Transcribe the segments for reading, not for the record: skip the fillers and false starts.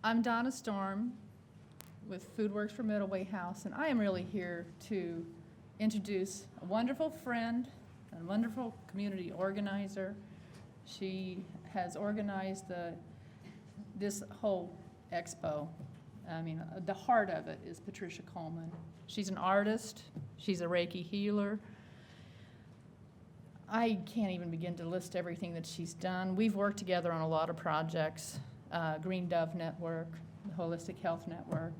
I'm Donna Storm with FoodWorks for Middleway House, and I am really here to introduce a wonderful friend, a wonderful community organizer. She has organized this whole expo. I mean, the heart of it is Patricia Coleman. She's an artist. She's a Reiki healer. I can't even begin to list everything that she's done. We've worked together on a lot of projects. Green Dove Network, the Holistic Health Network,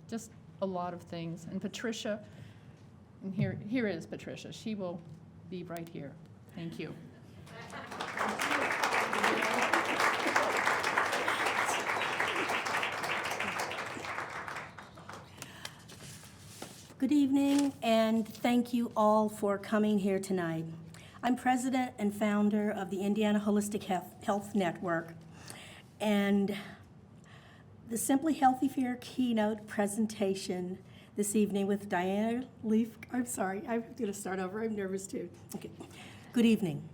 just a lot of things. And Patricia, and here is Patricia. She will be right here. Thank you. Good evening, and thank you all for coming here tonight. I'm president and founder of the Indiana Holistic Health Network, and the Simply Healthy Fair keynote presentation this evening with Diana Leaf. I'm sorry, I'm going to start over. I'm nervous too. Okay. Good evening.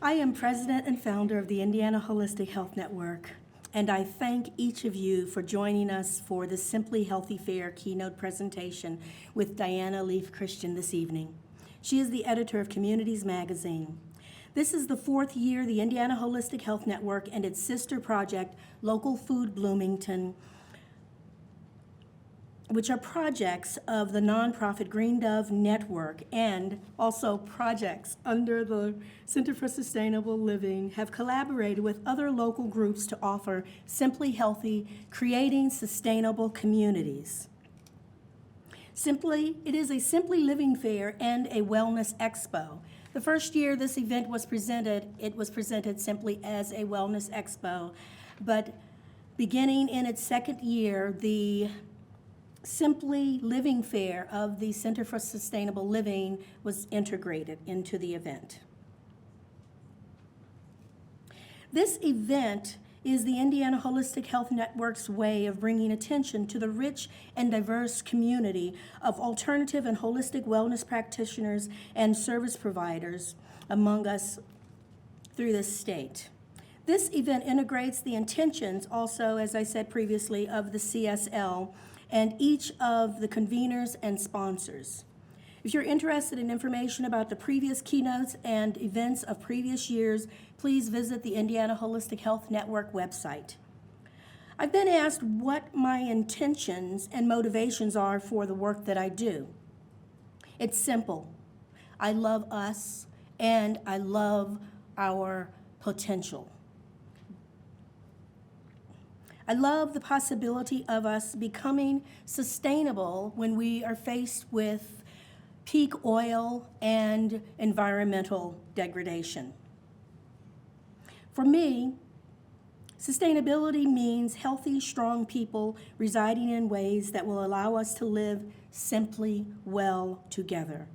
I am president and founder of the Indiana Holistic Health Network, and I thank each of you for joining us for the Simply Healthy Fair keynote presentation with Diana Leaf Christian this evening. She is the editor of Communities Magazine. This is the fourth year the Indiana Holistic Health Network and its sister project, Local Food Bloomington, which are projects of the nonprofit Green Dove Network and also projects under the Center for Sustainable Living, have collaborated with other local groups to offer Simply Healthy, Creating Sustainable Communities. It is a Simply Living Fair and a Wellness Expo. The first year this event was presented, it was presented simply as a Wellness Expo, but beginning in its second year, the Simply Living Fair of the Center for Sustainable Living was integrated into the event. This event is the Indiana Holistic Health Network's way of bringing attention to the rich and diverse community of alternative and holistic wellness practitioners and service providers among us through this state. This event integrates the intentions also, as I said previously, of the CSL and each of the conveners and sponsors. If you're interested in information about the previous keynotes and events of previous years, please visit the Indiana Holistic Health Network website. I've been asked what my intentions and motivations are for the work that I do. It's simple. I love us, and I love our potential. I love the possibility of us becoming sustainable when we are faced with peak oil and environmental degradation. For me, sustainability means healthy, strong people residing in ways that will allow us to live simply well together.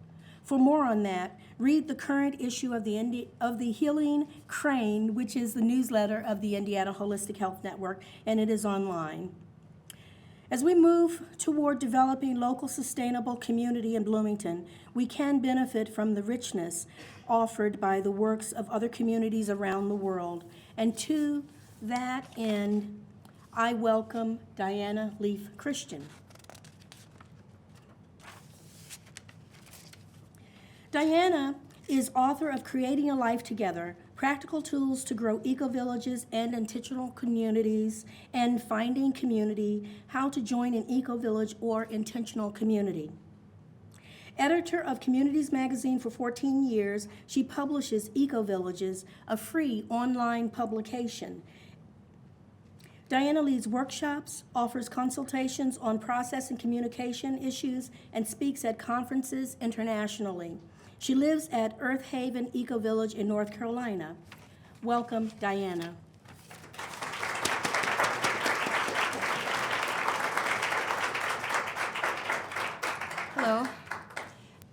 For more on that, read the current issue of the Healing Crane, which is the newsletter of the Indiana Holistic Health Network, and it is online. As we move toward developing local sustainable community in Bloomington, we can benefit from the richness offered by the works of other communities around the world. And to that end, I welcome Diana Leaf Christian. Diana is author of Creating a Life Together, Practical Tools to Grow Eco-Villages and Intentional Communities, and Finding Community, How to Join an Eco-Village or Intentional Community. Editor of Communities Magazine for 14 years, she publishes Eco-Villages, a free online publication. Diana leads workshops, offers consultations on process and communication issues, and speaks at conferences internationally. She lives at Earth Haven Eco Village in North Carolina. Welcome, Diana. Hello.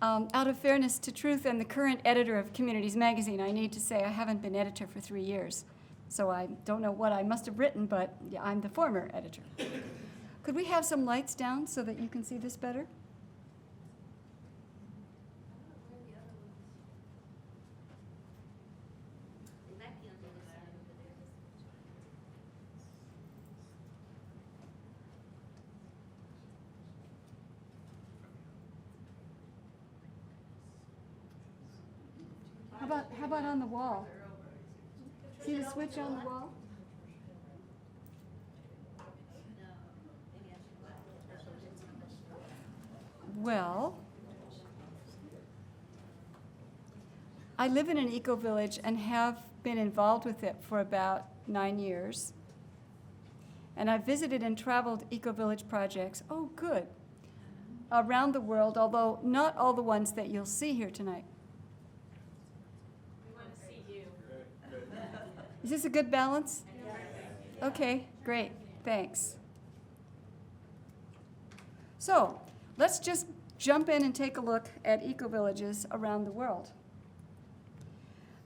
Out of fairness to truth and the current editor of Communities Magazine, I need to say I haven't been editor for 3 years. So I don't know what I must have written, but yeah, I'm the former editor. Could we have some lights down so that you can see this better? How about on the wall? See the switch on the wall? Well, I live in an eco-village and have been involved with it for about 9 years. And I've visited and traveled eco-village projects, oh good, around the world, although not all the ones that you'll see here tonight. We want to see you. Is this a good balance? Okay, great, thanks. So, let's just jump in and take a look at eco-villages around the world.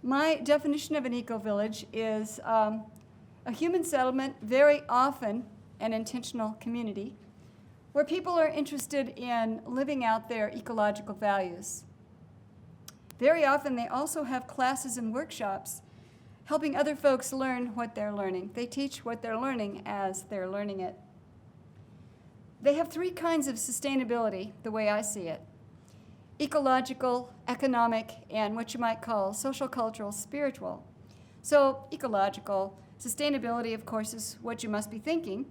My definition of an eco-village is a human settlement, very often an intentional community, where people are interested in living out their ecological values. Very often they also have classes and workshops helping other folks learn what they're learning. They teach what they're learning as they're learning it. They have three kinds of sustainability, the way I see it: ecological, economic, and what you might call social, cultural, spiritual. So ecological, sustainability, of course, is what you must be thinking.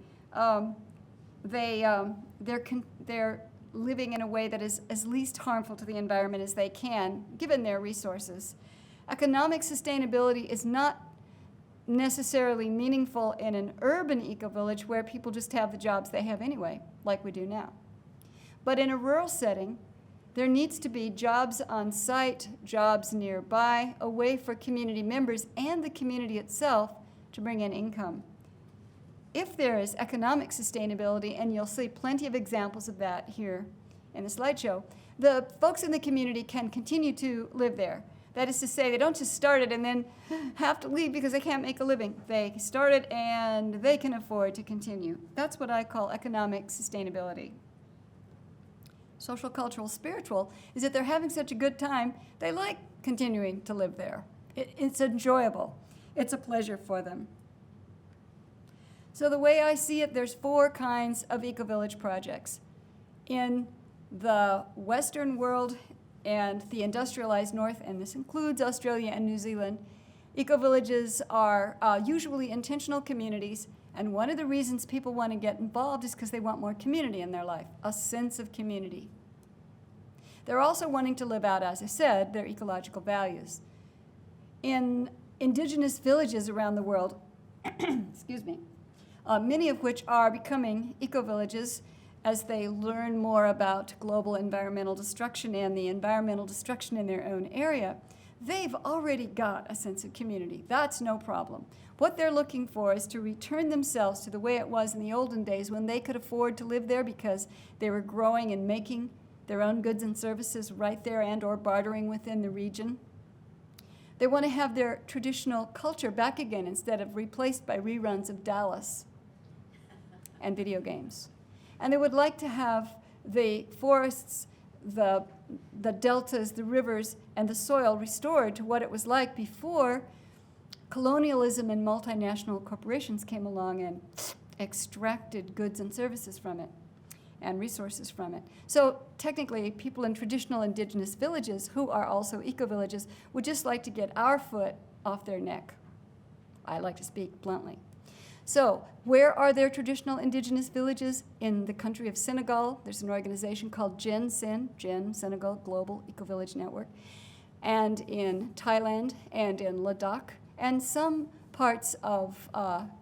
They're living in a way that is as least harmful to the environment as they can, given their resources. Economic sustainability is not necessarily meaningful in an urban eco-village where people just have the jobs they have anyway, like we do now. But in a rural setting, there needs to be jobs on site, jobs nearby, a way for community members and the community itself to bring in income. If there is economic sustainability, and you'll see plenty of examples of that here in the slideshow, the folks in the community can continue to live there. That is to say, they don't just start it and then have to leave because they can't make a living. They start it and they can afford to continue. That's what I call economic sustainability. Social, cultural, spiritual is that they're having such a good time, they like continuing to live there. It's enjoyable. It's a pleasure for them. So the way I see it, there's four kinds of eco-village projects. In the Western world and the industrialized North, and this includes Australia and New Zealand, eco-villages are usually intentional communities, and one of the reasons people want to get involved is because they want more community in their life, a sense of community. They're also wanting to live out, as I said, their ecological values. In indigenous villages around the world, excuse me, many of which are becoming eco-villages as they learn more about global environmental destruction and the environmental destruction in their own area, they've already got a sense of community. That's no problem. What they're looking for is to return themselves to the way it was in the olden days when they could afford to live there because they were growing and making their own goods and services right there and or bartering within the region. They want to have their traditional culture back again instead of replaced by reruns of Dallas and video games. And they would like to have the forests, the deltas, the rivers, and the soil restored to what it was like before colonialism and multinational corporations came along and extracted goods and services from it and resources from it. So technically, people in traditional indigenous villages who are also eco-villages would just like to get our foot off their neck. I like to speak bluntly. So where are there traditional indigenous villages? In the country of Senegal, there's an organization called GenSen, Senegal Global Eco-Village Network, and in Thailand and in Ladakh, and some parts of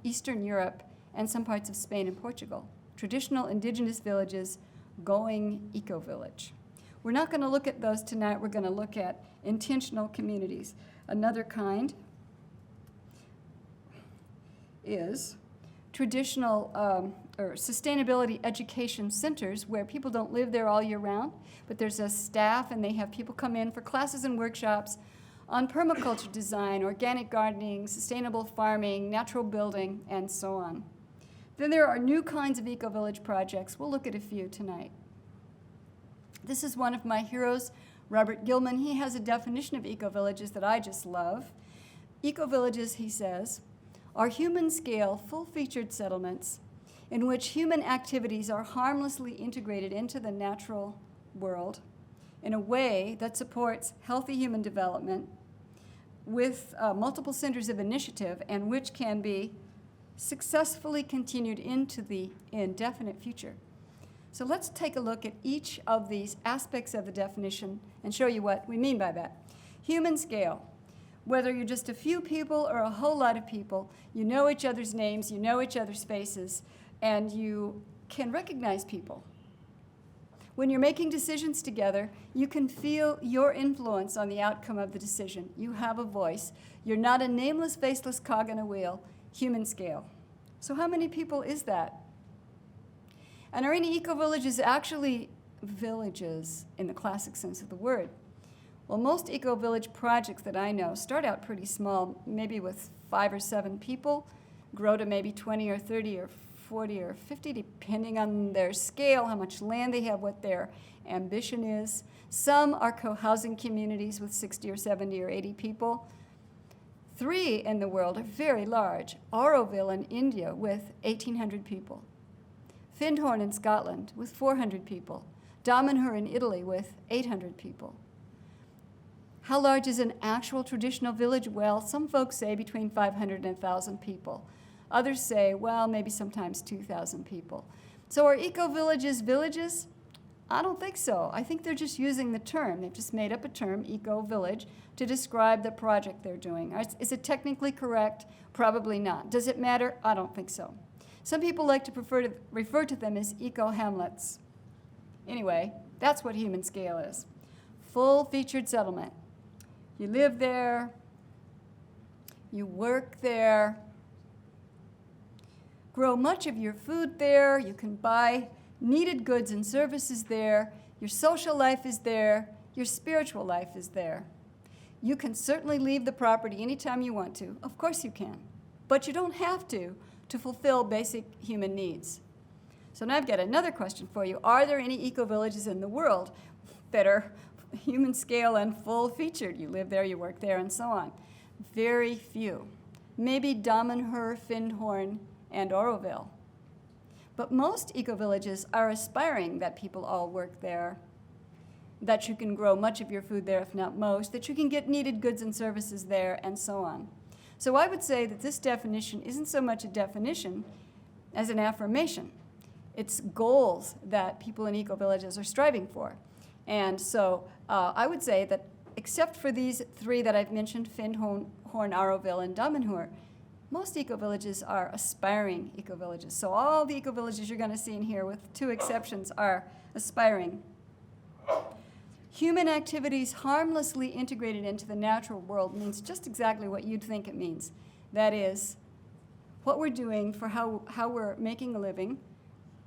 Eastern Europe and some parts of Spain and Portugal. Traditional indigenous villages going eco-village. We're not going to look at those tonight. We're going to look at intentional communities. Another kind is traditional or sustainability education centers where people don't live there all year round, but there's a staff and they have people come in for classes and workshops on permaculture design, organic gardening, sustainable farming, natural building, and so on. Then there are new kinds of eco-village projects. We'll look at a few tonight. This is one of my heroes, Robert Gilman. He has a definition of eco-villages that I just love. Eco-villages, he says, are human-scale, full-featured settlements in which human activities are harmlessly integrated into the natural world in a way that supports healthy human development with multiple centers of initiative and which can be successfully continued into the indefinite future. So let's take a look at each of these aspects of the definition and show you what we mean by that. Human scale. Whether you're just a few people or a whole lot of people, you know each other's names, you know each other's faces, and you can recognize people. When you're making decisions together, you can feel your influence on the outcome of the decision. You have a voice. You're not a nameless, faceless cog in a wheel. Human scale. So how many people is that? And are any eco-villages actually villages in the classic sense of the word? Well, most eco-village projects that I know start out pretty small, maybe with 5 or 7 people, grow to maybe 20 or 30 or 40 or 50, depending on their scale, how much land they have, what their ambition is. Some are co-housing communities with 60 or 70 or 80 people. 3 in the world are very large. Auroville in India with 1,800 people. Findhorn in Scotland with 400 people. Damanhur in Italy with 800 people. How large is an actual traditional village? Well, some folks say between 500 and 1,000 people. Others say, well, maybe sometimes 2,000 people. So are eco-villages villages? I don't think so. I think they're just using the term. They've just made up a term, eco-village, to describe the project they're doing. Is it technically correct? Probably not. Does it matter? I don't think so. Some people like to refer to them as eco-hamlets. Anyway, that's what human scale is. Full-featured settlement. You live there, you work there, grow much of your food there, you can buy needed goods and services there, your social life is there, your spiritual life is there. You can certainly leave the property anytime you want to. Of course you can. But you don't have to fulfill basic human needs. So now I've got another question for you. Are there any eco-villages in the world that are human scale and full-featured? You live there, you work there, and so on. Very few. Maybe Damanhur, Findhorn, and Auroville. But most eco-villages are aspiring that people all work there, that you can grow much of your food there, if not most, that you can get needed goods and services there, and so on. So I would say that this definition isn't so much a definition as an affirmation. It's goals that people in eco-villages are striving for. And so I would say that except for these 3 that I've mentioned, Findhorn, Auroville, and Damanhur, most eco-villages are aspiring eco-villages. So all the eco-villages you're going to see in here, with 2 exceptions, are aspiring. Human activities harmlessly integrated into the natural world means just exactly what you'd think it means. That is, what we're doing for how we're making a living,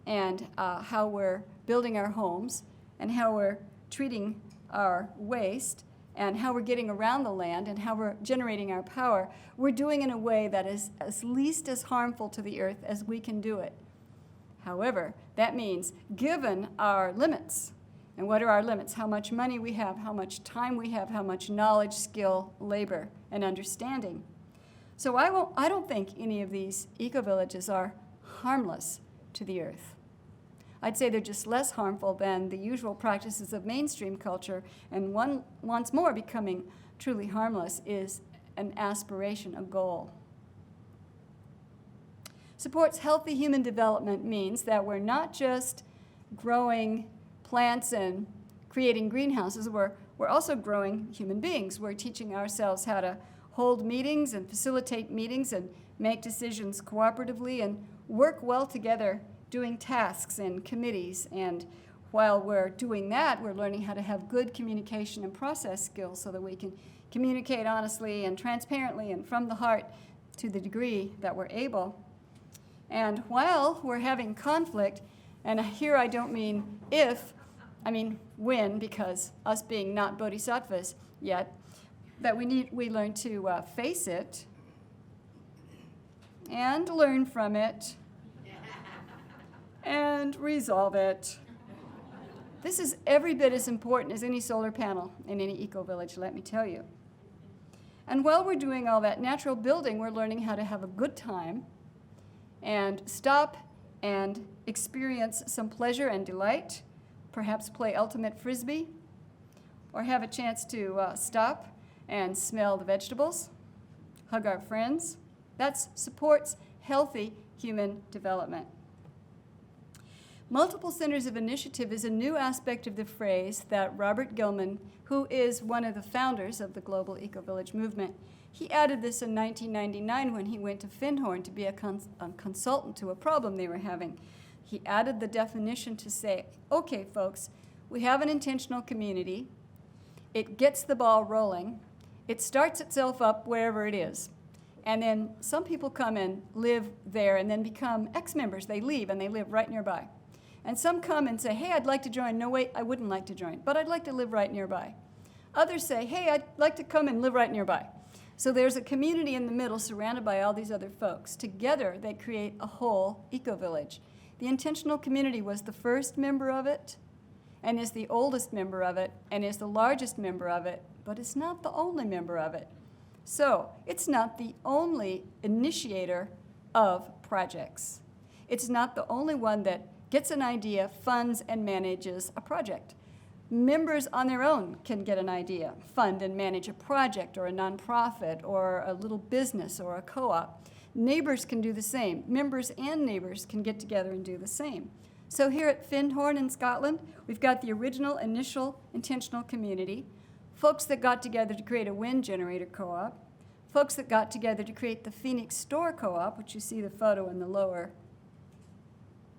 and how we're building our homes, and how we're treating our waste, and how we're getting around the land, and how we're generating our power, we're doing in a way that is at least as harmful to the earth as we can do it. However, that means, given our limits, and what are our limits? How much money we have, how much time we have, how much knowledge, skill, labor, and understanding. So I don't think any of these eco-villages are harmless to the earth. I'd say they're just less harmful than the usual practices of mainstream culture, and once more becoming truly harmless is an aspiration, a goal. Supports healthy human development means that we're not just growing plants and creating greenhouses, we're also growing human beings. We're teaching ourselves how to hold meetings and facilitate meetings and make decisions cooperatively and work well together doing tasks and committees. And while we're doing that, we're learning how to have good communication and process skills so that we can communicate honestly and transparently and from the heart to the degree that we're able. And while we're having conflict, and here I don't mean if, I mean when, because us being not bodhisattvas yet, that we learn to face it and learn from it and resolve it. This is every bit as important as any solar panel in any eco-village, let me tell you. And while we're doing all that natural building, we're learning how to have a good time and stop and experience some pleasure and delight, perhaps play ultimate frisbee, or have a chance to stop and smell the vegetables, hug our friends. That supports healthy human development. Multiple centers of initiative is a new aspect of the phrase that Robert Gilman, who is one of the founders of the Global Eco-Village movement, he added this in 1999 when he went to Findhorn to be a consultant to a problem they were having. He added the definition to say, okay, folks, we have an intentional community. It gets the ball rolling. It starts itself up wherever it is. And then some people come and live there and then become ex-members. They leave and they live right nearby. And some come and say, hey, I'd like to join. No, wait, I wouldn't like to join, but I'd like to live right nearby. Others say, hey, I'd like to come and live right nearby. So there's a community in the middle surrounded by all these other folks. Together, they create a whole eco-village. The intentional community was the first member of it, and is the oldest member of it, and is the largest member of it, but it's not the only member of it. So it's not the only initiator of projects. It's not the only one that gets an idea, funds, and manages a project. Members on their own can get an idea, fund and manage a project or a nonprofit or a little business or a co-op. Neighbors can do the same. Members and neighbors can get together and do the same. So here at Findhorn in Scotland, we've got the original initial intentional community, folks that got together to create a wind generator co-op, folks that got together to create the Phoenix Store Co-op, which you see the photo in the lower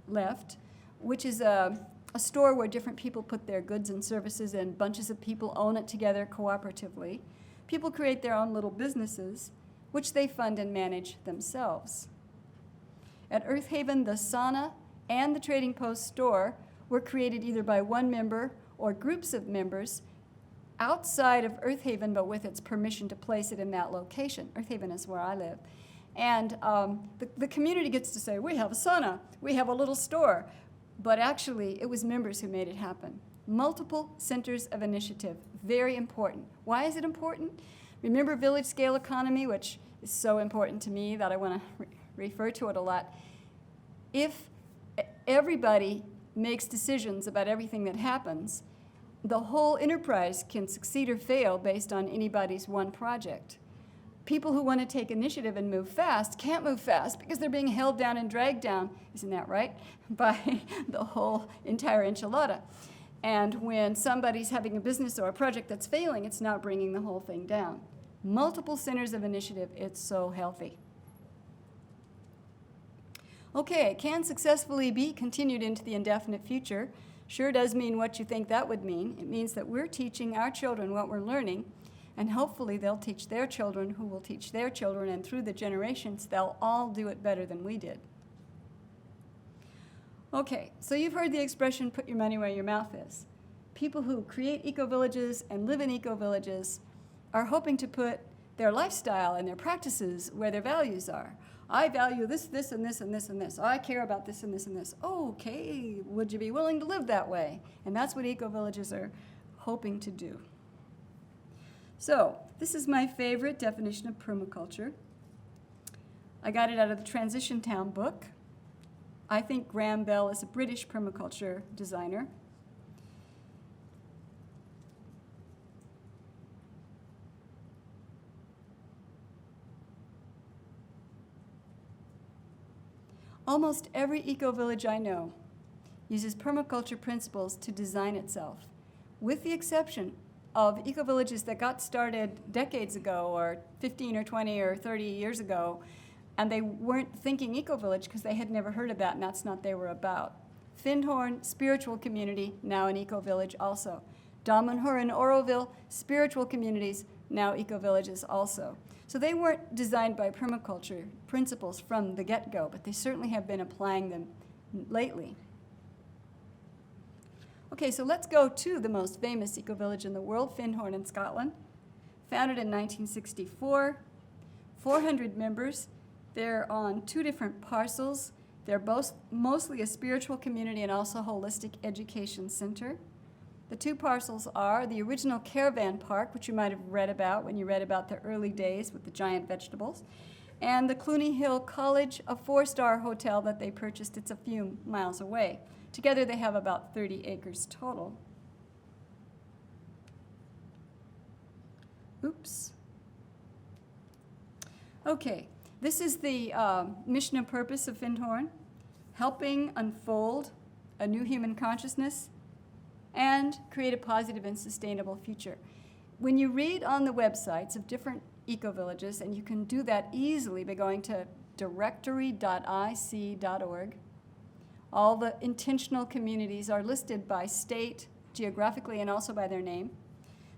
left, which is a store where different people put their goods and services and bunches of people own it together cooperatively. People create their own little businesses, which they fund and manage themselves. At Earth Haven, the sauna and the Trading Post store were created either by one member or groups of members outside of Earth Haven, but with its permission to place it in that location. Earth Haven is where I live. And the community gets to say, we have a sauna, we have a little store. But actually, it was members who made it happen. Multiple centers of initiative, very important. Why is it important? Remember village scale economy, which is so important to me that I want to refer to it a lot. If everybody makes decisions about everything that happens, the whole enterprise can succeed or fail based on anybody's one project. People who want to take initiative and move fast can't move fast because they're being held down and dragged down, isn't that right, by the whole entire enchilada. And when somebody's having a business or a project that's failing, it's not bringing the whole thing down. Multiple centers of initiative, it's so healthy. Okay, it can successfully be continued into the indefinite future. Sure does mean what you think that would mean. It means that we're teaching our children what we're learning, and hopefully they'll teach their children who will teach their children, and through the generations, they'll all do it better than we did. Okay, so you've heard the expression, put your money where your mouth is. People who create eco-villages and live in eco-villages are hoping to put their lifestyle and their practices where their values are. I value this, this, and this, and this, and this. I care about this, and this, and this. Okay, would you be willing to live that way? And that's what eco-villages are hoping to do. So, this is my favorite definition of permaculture. I got it out of the Transition Town book. I think Graham Bell is a British permaculture designer. Almost every eco-village I know uses permaculture principles to design itself, with the exception of eco-villages that got started decades ago, or 15 or 20 or 30 years ago, and they weren't thinking eco-village because they had never heard of that, and that's not what they were about. Findhorn, spiritual community, now an eco-village also. Damanhur and Oroville, spiritual communities, now eco-villages also. So they weren't designed by permaculture principles from the get-go, but they certainly have been applying them lately. Okay, so let's go to the most famous eco-village in the world, Findhorn in Scotland. Founded in 1964, 400 members. They're on 2 different parcels. They're both mostly a spiritual community and also a holistic education center. The 2 parcels are the original caravan park, which you might have read about when you read about the early days with the giant vegetables, and the Cluny Hill College, a 4-star hotel that they purchased. It's a few miles away. Together they have about 30 acres total. Oops. Okay, this is the mission and purpose of Findhorn, helping unfold a new human consciousness and create a positive and sustainable future. When you read on the websites of different eco-villages, and you can do that easily by going to directory.ic.org, all the intentional communities are listed by state, geographically, and also by their name.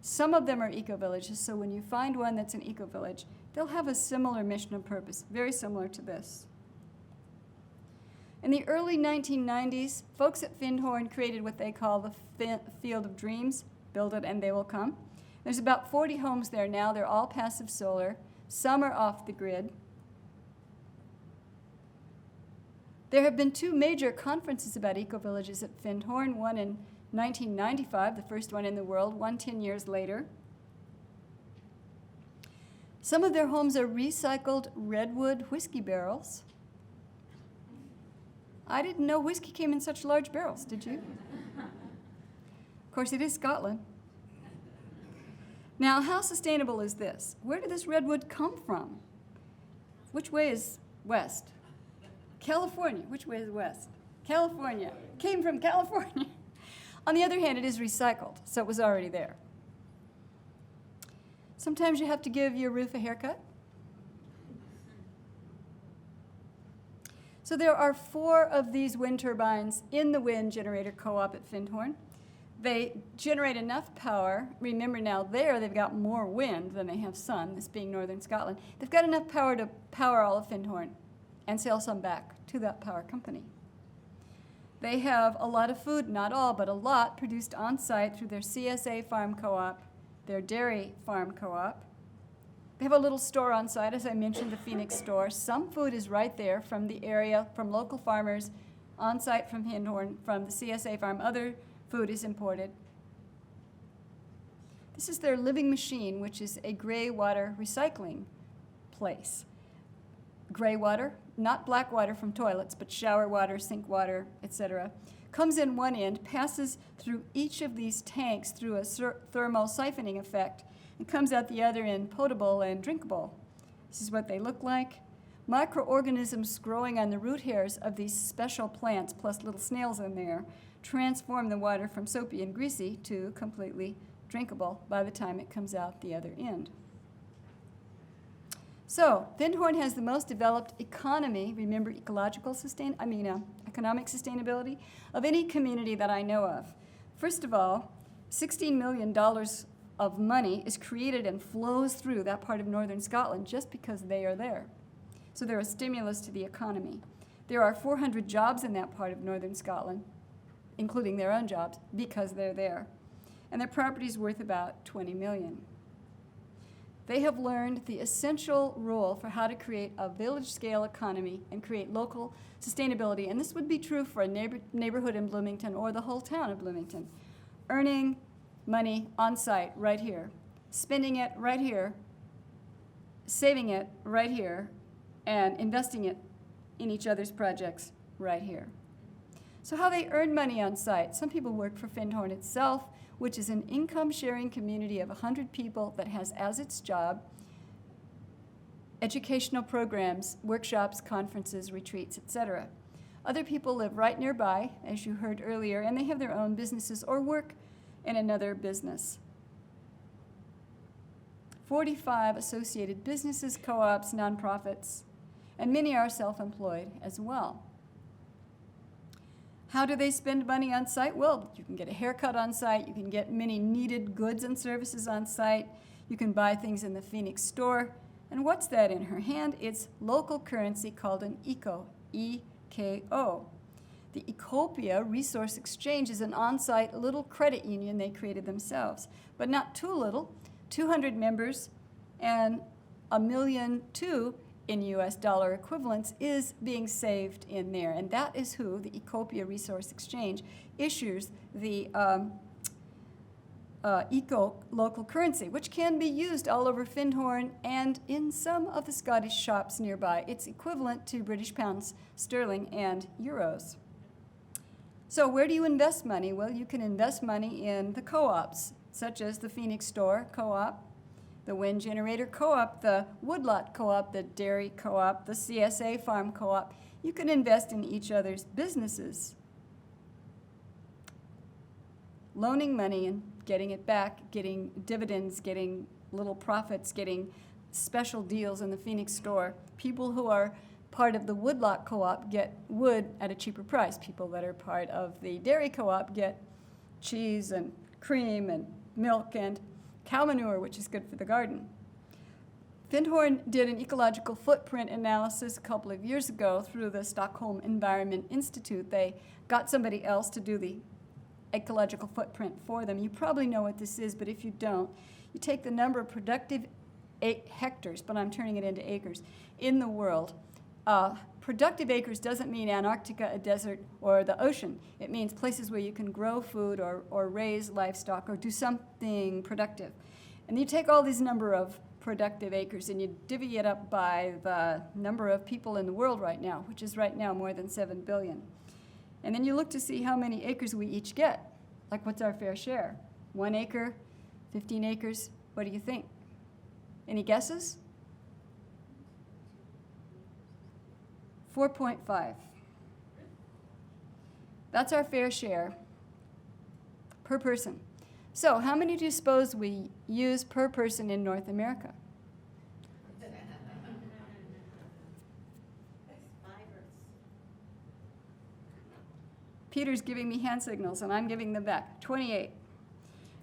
Some of them are eco-villages, so when you find one that's an eco-village, they'll have a similar mission and purpose, very similar to this. In the early 1990s, folks at Findhorn created what they call the Field of Dreams, build it and they will come. There's about 40 homes there now. They're all passive solar. Some are off the grid. There have been 2 major conferences about eco-villages at Findhorn, one in 1995, the first one in the world, one 10 years later. Some of their homes are recycled redwood whiskey barrels. I didn't know whiskey came in such large barrels, did you? Of course, it is Scotland. Now, how sustainable is this? Where did this redwood come from? Which way is west? California. Which way is west? California. Came from California. On the other hand, it is recycled, so it was already there. Sometimes you have to give your roof a haircut. So there are 4 of these wind turbines in the wind generator co-op at Findhorn. They generate enough power. Remember now there they've got more wind than they have sun, this being northern Scotland. They've got enough power to power all of Findhorn and sell some back to that power company. They have a lot of food, not all, but a lot, produced on site through their CSA farm co-op, their dairy farm co-op. They have a little store on site, as I mentioned, the Phoenix store. Some food is right there from the area, from local farmers, on site from Findhorn, from the CSA farm. Other food is imported. This is their Living Machine, which is a gray water recycling place. Gray water, not black water from toilets, but shower water, sink water, etc., comes in one end, passes through each of these tanks through a thermal siphoning effect, and comes out the other end potable and drinkable. This is what they look like. Microorganisms growing on the root hairs of these special plants, plus little snails in there, transform the water from soapy and greasy to completely drinkable by the time it comes out the other end. So, Findhorn has the most developed economy, remember economic sustainability, of any community that I know of. First of all, $16 million of money is created and flows through that part of northern Scotland just because they are there. So they're a stimulus to the economy. There are 400 jobs in that part of northern Scotland, including their own jobs, because they're there. And their property is worth about $20 million. They have learned the essential rule for how to create a village-scale economy and create local sustainability. And this would be true for a neighborhood in Bloomington or the whole town of Bloomington. Earning money on site right here, spending it right here, saving it right here, and investing it in each other's projects right here. So how they earn money on site. Some people work for Findhorn itself, which is an income-sharing community of 100 people that has as its job educational programs, workshops, conferences, retreats, etc. Other people live right nearby, as you heard earlier, and they have their own businesses or work in another business. 45 associated businesses, co-ops, nonprofits, and many are self-employed as well. How do they spend money on site? Well, you can get a haircut on site, you can get many needed goods and services on site, you can buy things in the Phoenix store. And what's that in her hand? It's local currency called an ECO, E-K-O. The Ecopia Resource Exchange is an on-site little credit union they created themselves, but not too little, 200 members and $1.2 million in US dollar equivalents is being saved in there. And that is who the Ecopia Resource Exchange issues the eco local currency, which can be used all over Findhorn and in some of the Scottish shops nearby. It's equivalent to British pounds sterling and euros. So where do you invest money? Well, you can invest money in the co-ops, such as the Phoenix Store Co-op, the Wind Generator Co-op, the Woodlot Co-op, the Dairy Co-op, the CSA Farm Co-op. You can invest in each other's businesses, loaning money and getting it back, getting dividends, getting little profits, getting special deals in the Phoenix store. People who are part of the Woodlot Co-op get wood at a cheaper price. People that are part of the Dairy Co-op get cheese and cream and milk and cow manure, which is good for the garden. Findhorn did an ecological footprint analysis a couple of years ago through the Stockholm Environment Institute. They got somebody else to do the ecological footprint for them. You probably know what this is, but if you don't, you take the number of productive hectares, but I'm turning it into acres, in the world. Productive acres doesn't mean Antarctica, a desert, or the ocean. It means places where you can grow food or raise livestock or do something productive. And you take all these number of productive acres and you divvy it up by the number of people in the world right now, which is right now more than 7 billion. And then you look to see how many acres we each get. Like, what's our fair share? 1 acre, 15 acres, what do you think? Any guesses? 4.5. That's our fair share per person. So how many do you suppose we use per person in North America? Peter's giving me hand signals, and I'm giving them back. 28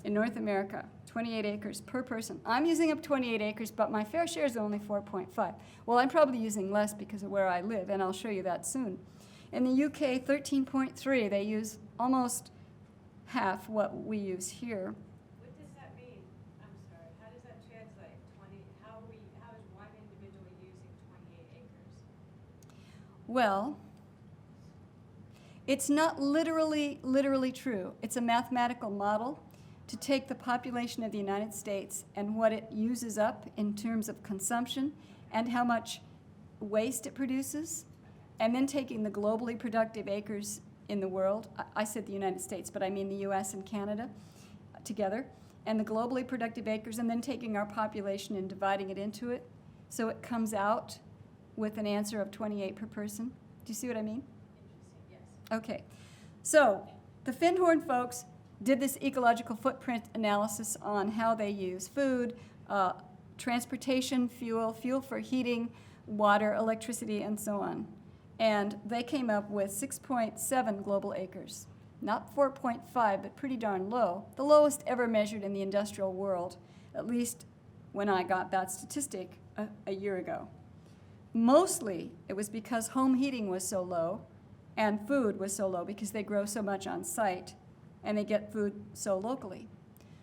in North America, 28 acres per person. I'm using up 28 acres, but my fair share is only 4.5. Well, I'm probably using less because of where I live, and I'll show you that soon. In the UK, 13.3, they use almost half what we use here. What does that mean? I'm sorry, how does that translate? How is one individual using 28 acres? Well, it's not literally true. It's a mathematical model to take the population of the United States and what it uses up in terms of consumption and how much waste it produces, and then taking the globally productive acres in the world, I said the United States, but I mean the US and Canada together, and the globally productive acres, and then taking our population and dividing it into it, so it comes out with an answer of 28 per person. Do you see what I mean? Interesting, yes. Okay, so the Findhorn folks did this ecological footprint analysis on how they use food, transportation, fuel for heating, water, electricity, and so on. And they came up with 6.7 global acres. Not 4.5, but pretty darn low. The lowest ever measured in the industrial world, at least when I got that statistic a year ago. Mostly, it was because home heating was so low and food was so low because they grow so much on site and they get food so locally.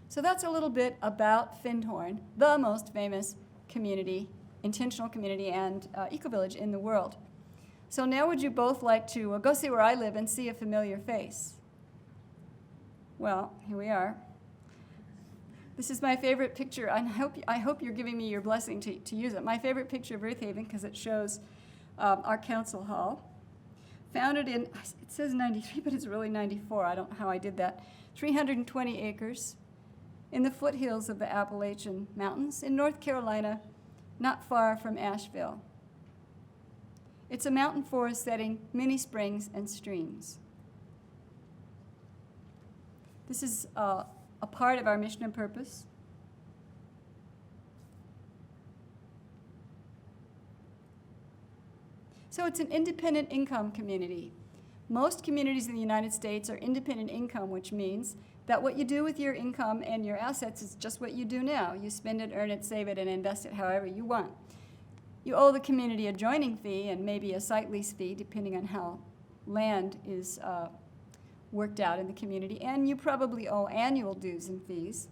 So that's a little bit about Findhorn, the most famous community, intentional community and eco-village in the world. So now would you both like to go see where I live and see a familiar face? Well, here we are. This is my favorite picture, and I hope you're giving me your blessing to use it. My favorite picture of Earth Haven, because it shows our council hall. Founded in, it says 93, but it's really 94. I don't know how I did that. 320 acres in the foothills of the Appalachian Mountains in North Carolina, not far from Asheville. It's a mountain forest setting, many springs and streams. This is a part of our mission and purpose. So it's an independent income community. Most communities in the United States are independent income, which means that what you do with your income and your assets is just what you do now. You spend it, earn it, save it, and invest it however you want. You owe the community a joining fee and maybe a site lease fee, depending on how land is worked out in the community, and you probably owe annual dues and fees.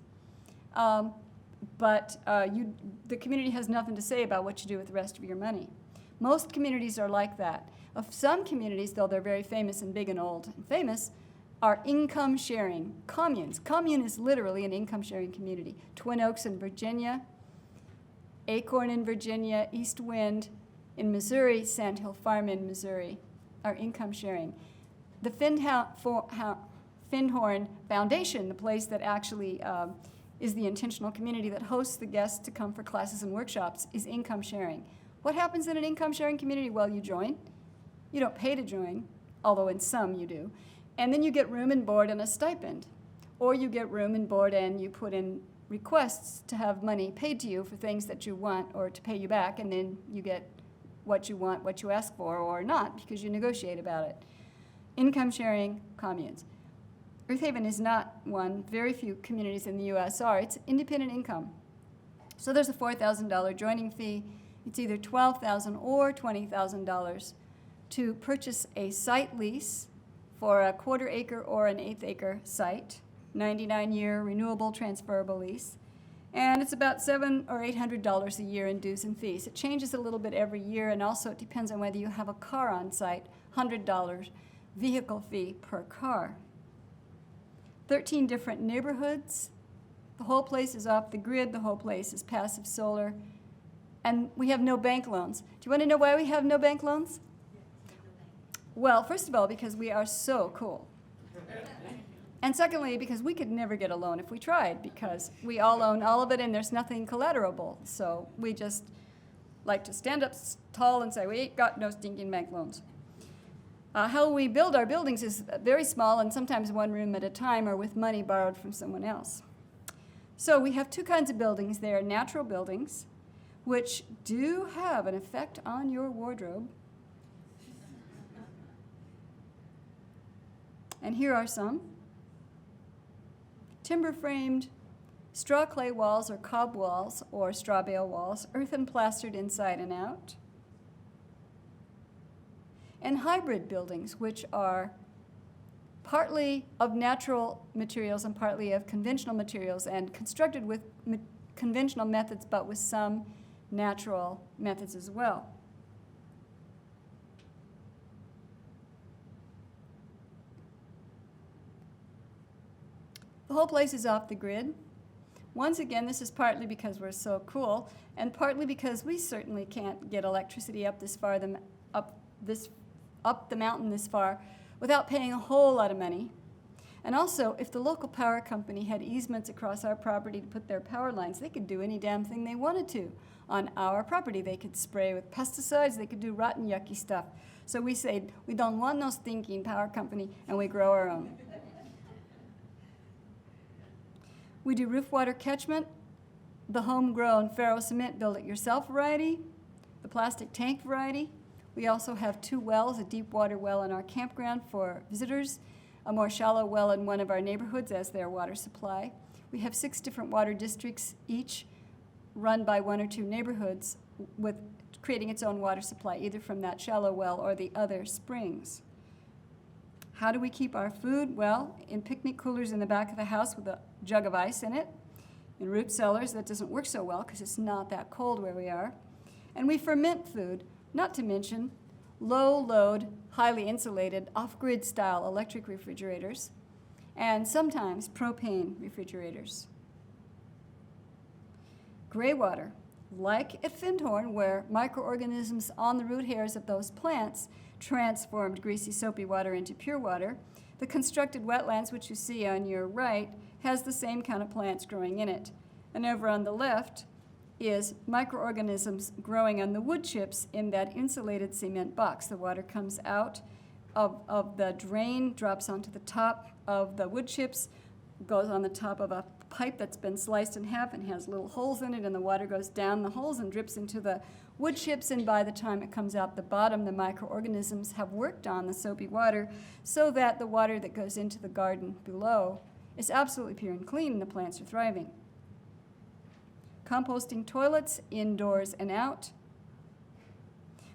But the community has nothing to say about what you do with the rest of your money. Most communities are like that. Of some communities, though they're very famous and big and old and famous, are income-sharing communes. Commune is literally an income-sharing community. Twin Oaks in Virginia, Acorn in Virginia, East Wind in Missouri, Sand Hill Farm in Missouri are income-sharing. The Findhorn Foundation, the place that actually is the intentional community that hosts the guests to come for classes and workshops, is income sharing. What happens in an income sharing community? Well, you join. You don't pay to join, although in some you do. And then you get room and board and a stipend. Or you get room and board and you put in requests to have money paid to you for things that you want or to pay you back, and then you get what you want, what you ask for, or not, because you negotiate about it. Income sharing communes. Earth Haven is not one. Very few communities in the U.S. are. It's independent income. So there's a $4,000 joining fee. It's either $12,000 or $20,000 to purchase a site lease for a 1/4 acre or an 1/8 acre site, 99-year renewable transferable lease. And it's about $700 or $800 a year in dues and fees. It changes a little bit every year, and also it depends on whether you have a car on site, $100 vehicle fee per car. 13 different neighborhoods. The whole place is off the grid. The whole place is passive solar. And we have no bank loans. Do you want to know why we have no bank loans? Well, first of all, because we are so cool. And secondly, because we could never get a loan if we tried, because we all own all of it and there's nothing collaterable. So we just like to stand up tall and say, we ain't got no stinking bank loans. How we build our buildings is very small, and sometimes one room at a time or with money borrowed from someone else. So we have two kinds of buildings. They are natural buildings, which do have an effect on your wardrobe. And here are some. Timber-framed straw clay walls or cob walls or straw bale walls, earthen plastered inside and out. And hybrid buildings, which are partly of natural materials and partly of conventional materials, and constructed with conventional methods but with some natural methods as well. The whole place is off the grid. Once again, this is partly because we're so cool, and partly because we certainly can't get electricity up the mountain this far without paying a whole lot of money. And also, if the local power company had easements across our property to put their power lines, they could do any damn thing they wanted to on our property. They could spray with pesticides, they could do rotten, yucky stuff. So we said, we don't want no stinking power company, and we grow our own. We do roof water catchment, the homegrown Faro cement build-it-yourself variety, the plastic tank variety. We also have 2 wells, a deep water well in our campground for visitors, a more shallow well in one of our neighborhoods as their water supply. We have 6 different water districts, each run by 1 or 2 neighborhoods, with creating its own water supply, either from that shallow well or the other springs. How do we keep our food? Well, in picnic coolers in the back of the house with a jug of ice in it. In root cellars, that doesn't work so well because it's not that cold where we are. And we ferment food, not to mention low-load, highly insulated, off-grid style electric refrigerators, and sometimes propane refrigerators. Gray water, like at Findhorn, where microorganisms on the root hairs of those plants transformed greasy, soapy water into pure water. The constructed wetlands, which you see on your right, has the same kind of plants growing in it. And over on the left is microorganisms growing on the wood chips in that insulated cement box. The water comes out of the drain, drops onto the top of the wood chips, goes on the top of a pipe that's been sliced in half and has little holes in it, and the water goes down the holes and drips into the wood chips, and by the time it comes out the bottom, the microorganisms have worked on the soapy water so that the water that goes into the garden below is absolutely pure and clean, and the plants are thriving. Composting toilets, indoors and out.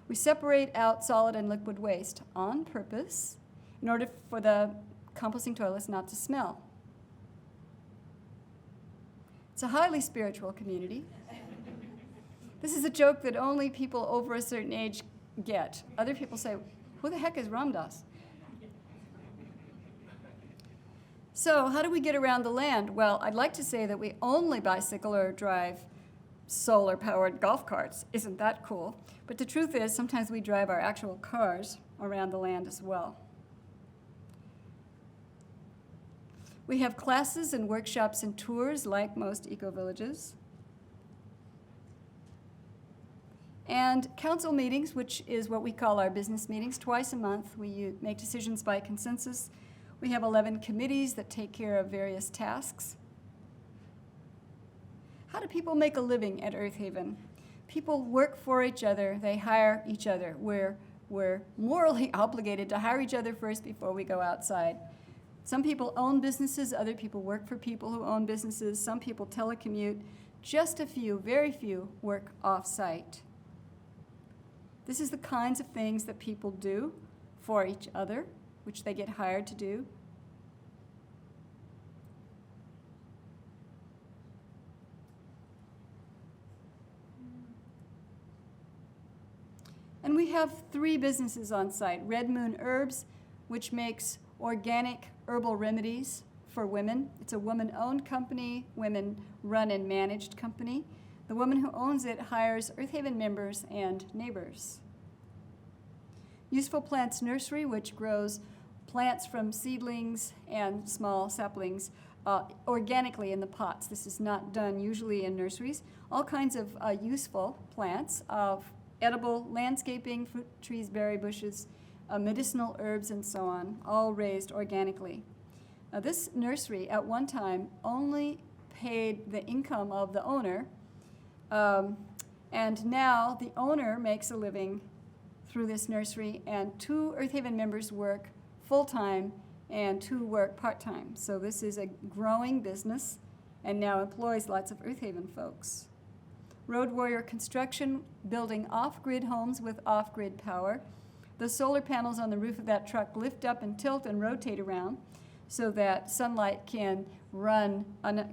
We separate out solid and liquid waste on purpose in order for the composting toilets not to smell. It's a highly spiritual community. This is a joke that only people over a certain age get. Other people say, who the heck is Ram Dass? So how do we get around the land? Well, I'd like to say that we only bicycle or drive solar-powered golf carts. Isn't that cool? But the truth is, sometimes we drive our actual cars around the land as well. We have classes and workshops and tours like most eco-villages. And council meetings, which is what we call our business meetings, twice a month. We make decisions by consensus. We have 11 committees that take care of various tasks. How do people make a living at Earth Haven? People work for each other. They hire each other. We're morally obligated to hire each other first before we go outside. Some people own businesses. Other people work for people who own businesses. Some people telecommute. Just a few, very few, work off-site. This is the kinds of things that people do for each other, which they get hired to do. And we have 3 businesses on site. Red Moon Herbs, which makes organic herbal remedies for women. It's a woman-owned company, women-run and managed company. The woman who owns it hires Earth Haven members and neighbors. Useful Plants Nursery, which grows plants from seedlings and small saplings organically in the pots. This is not done usually in nurseries. All kinds of useful plants of edible landscaping, fruit trees, berry bushes, medicinal herbs, and so on, all raised organically. Now, this nursery at one time only paid the income of the owner, and now the owner makes a living through this nursery, and 2 Earth Haven members work full-time and 2 work part-time. So this is a growing business and now employs lots of Earth Haven folks. Road Warrior Construction, building off-grid homes with off-grid power. The solar panels on the roof of that truck lift up and tilt and rotate around so that sunlight can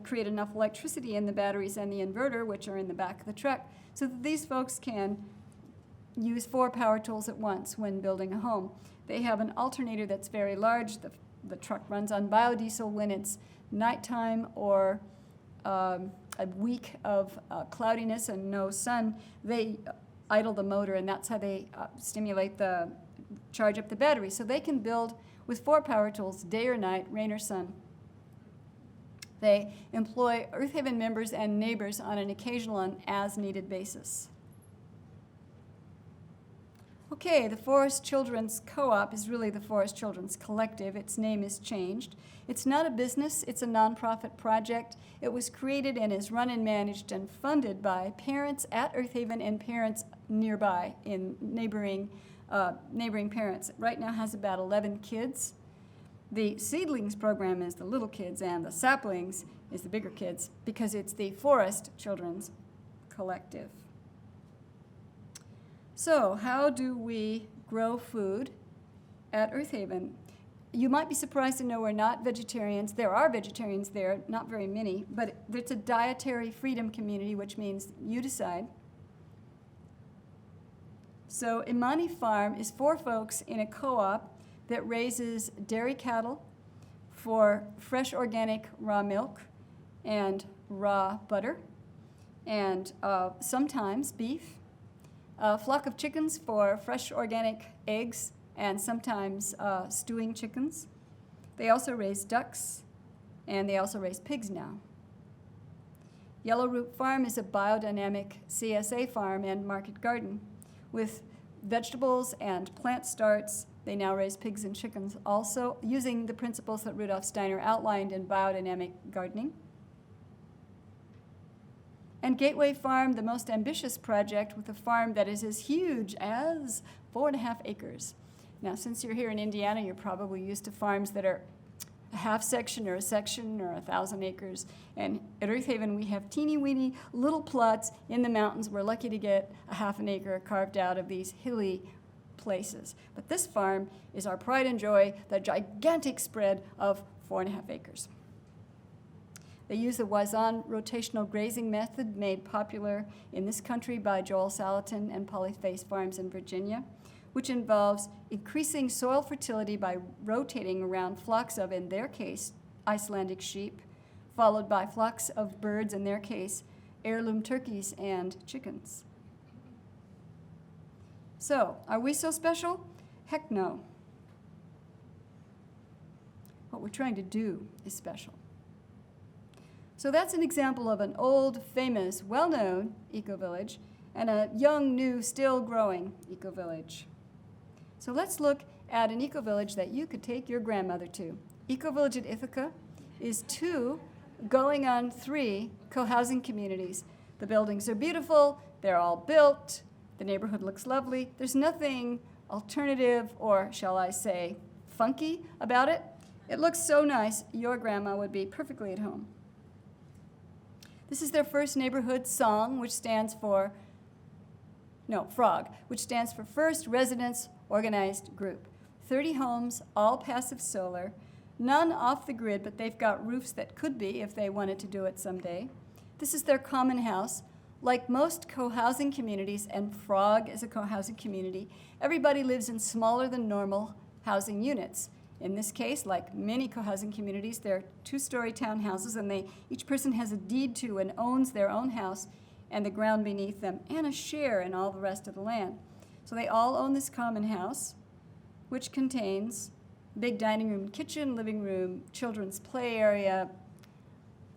create enough electricity in the batteries and the inverter, which are in the back of the truck, so that these folks can use 4 power tools at once when building a home. They have an alternator that's very large. The truck runs on biodiesel when it's nighttime or a week of cloudiness and no sun. They idle the motor, and that's how they charge up the battery. So they can build with 4 power tools, day or night, rain or sun. They employ Earth Haven members and neighbors on an occasional and as-needed basis. Okay, the Forest Children's Co-op is really the Forest Children's Collective. Its name is changed. It's not a business, it's a nonprofit project. It was created and is run and managed and funded by parents at Earth Haven and parents nearby in neighboring parents. It right now has about 11 kids. The Seedlings program is the little kids, and the Saplings is the bigger kids, because it's the Forest Children's Collective. So how do we grow food at Earth Haven? You might be surprised to know we're not vegetarians. There are vegetarians there, not very many, but it's a dietary freedom community, which means you decide. So Imani Farm is 4 folks in a co-op that raises dairy cattle for fresh organic raw milk and raw butter, and sometimes beef. A flock of chickens for fresh organic eggs, and sometimes stewing chickens. They also raise ducks, and they also raise pigs now. Yellow Root Farm is a biodynamic CSA farm and market garden. With vegetables and plant starts, they now raise pigs and chickens, also using the principles that Rudolf Steiner outlined in biodynamic gardening. And Gateway Farm, the most ambitious project, with a farm that is as huge as 4.5 acres. Now, since you're here in Indiana, you're probably used to farms that are a half section or a section or 1,000 acres. And at Earth Haven, we have teeny-weeny little plots in the mountains. We're lucky to get a half an acre carved out of these hilly places. But this farm is our pride and joy, the gigantic spread of 4.5 acres. They use the Wazan rotational grazing method, made popular in this country by Joel Salatin and Polyface Farms in Virginia, which involves increasing soil fertility by rotating around flocks of, in their case, Icelandic sheep, followed by flocks of birds, in their case, heirloom turkeys and chickens. So, are we so special? Heck no. What we're trying to do is special. So that's an example of an old, famous, well-known eco-village and a young, new, still growing eco-village. So let's look at an eco-village that you could take your grandmother to. Eco-village at Ithaca is 2 going on 3 co-housing communities. The buildings are beautiful, they're all built, the neighborhood looks lovely. There's nothing alternative or, shall I say, funky about it. It looks so nice, your grandma would be perfectly at home. This is their first neighborhood song, which stands for, FROG, which stands for First Residence Organized Group. 30 homes, all passive solar, none off the grid, but they've got roofs that could be if they wanted to do it someday. This is their common house. Like most co-housing communities, and Frog is a co-housing community, everybody lives in smaller than normal housing units. In this case, like many co-housing communities, they're 2-story townhouses, and each person has a deed to and owns their own house and the ground beneath them, and a share in all the rest of the land. So they all own this common house, which contains big dining room, kitchen, living room, children's play area,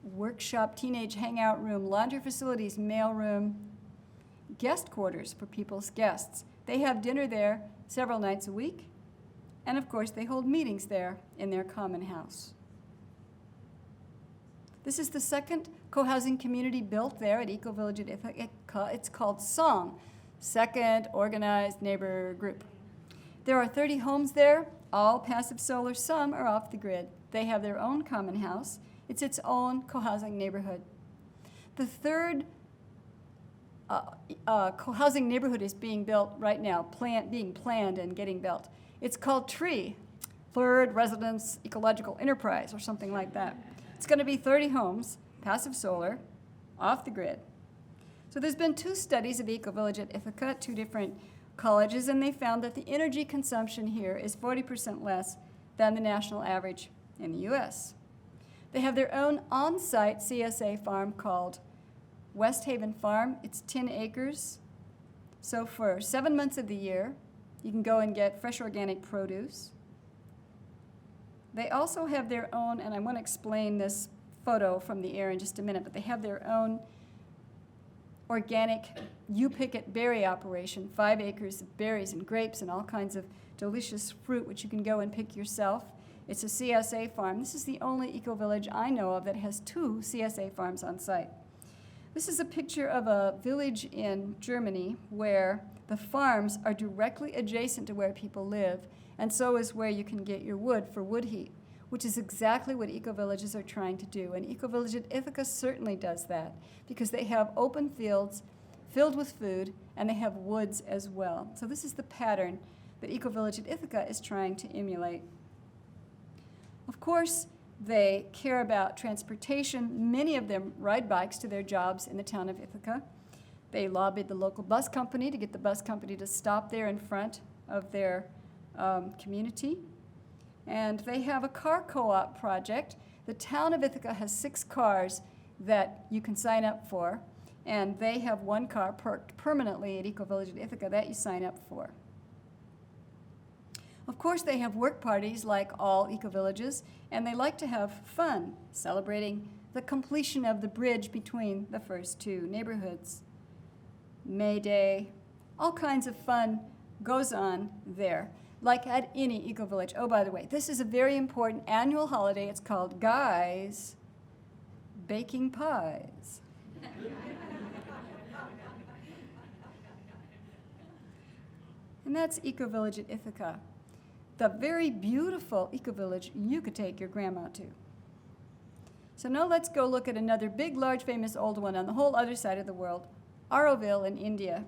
workshop, teenage hangout room, laundry facilities, mail room, guest quarters for people's guests. They have dinner there several nights a week, and of course they hold meetings there in their common house. This is the second co-housing community built there at Eco-Village at Ithaca. It's called SONG, Second Organized Neighbor Group. There are 30 homes there, all passive solar, some are off the grid. They have their own common house. It's its own co-housing neighborhood. The third co-housing neighborhood is being built right now, being planned and getting built. It's called TREE, Third Residence Ecological Enterprise, or something like that. It's going to be 30 homes, passive solar, off the grid. So there's been 2 studies of Eco-Village at Ithaca at 2 different colleges, and they found that the energy consumption here is 40% less than the national average in the U.S. They have their own on-site CSA farm called West Haven Farm. It's 10 acres. So for 7 months of the year, you can go and get fresh organic produce. They also have their own, and I want to explain this photo from the air in just a minute, but they have their own organic you-pick-it berry operation, 5 acres of berries and grapes and all kinds of delicious fruit which you can go and pick yourself. It's a CSA farm. This is the only eco-village I know of that has 2 CSA farms on site. This is a picture of a village in Germany where the farms are directly adjacent to where people live, and so is where you can get your wood for wood heat, which is exactly what eco-villages are trying to do. And Eco-Village at Ithaca certainly does that, because they have open fields filled with food, and they have woods as well. So this is the pattern that Eco-Village at Ithaca is trying to emulate. Of course, they care about transportation. Many of them ride bikes to their jobs in the town of Ithaca. They lobbied the local bus company to get the bus company to stop there in front of their community. And they have a car co-op project. The town of Ithaca has 6 cars that you can sign up for, and they have 1 car parked permanently at Eco-Village at Ithaca that you sign up for. Of course, they have work parties like all eco-villages, and they like to have fun, celebrating the completion of the bridge between the first 2 neighborhoods. May Day, all kinds of fun goes on there, like at any eco-village. Oh, by the way, this is a very important annual holiday. It's called Guys Baking Pies. And that's Eco-Village at Ithaca, the very beautiful eco-village you could take your grandma to. So now let's go look at another big, large, famous old one on the whole other side of the world, Auroville in India.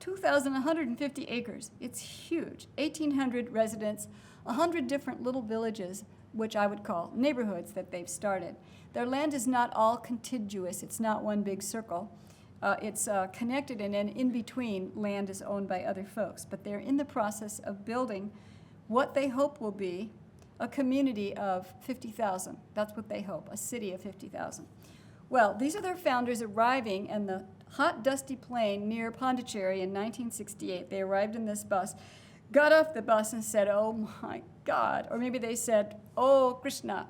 2,150 acres. It's huge. 1,800 residents, 100 different little villages, which I would call neighborhoods that they've started. Their land is not all contiguous. It's not one big circle. It's connected, and then in between, land is owned by other folks. But they're in the process of building what they hope will be a community of 50,000. That's what they hope, a city of 50,000. Well, these are their founders arriving in the hot, dusty plain near Pondicherry in 1968. They arrived in this bus, got off the bus and said, "Oh my God," or maybe they said, "Oh Krishna."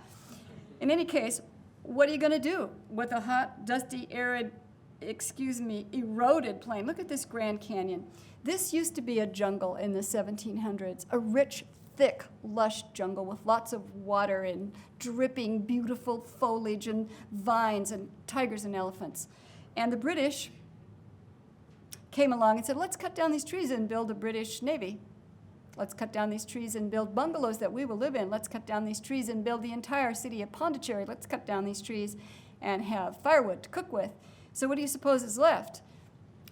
In any case, what are you going to do with a hot, dusty, arid, eroded plain? Look at this Grand Canyon. This used to be a jungle in the 1700s, a rich, thick, lush jungle with lots of water and dripping, beautiful foliage and vines and tigers and elephants. And the British came along and said, let's cut down these trees and build a British Navy. Let's cut down these trees and build bungalows that we will live in. Let's cut down these trees and build the entire city of Pondicherry. Let's cut down these trees and have firewood to cook with. So what do you suppose is left?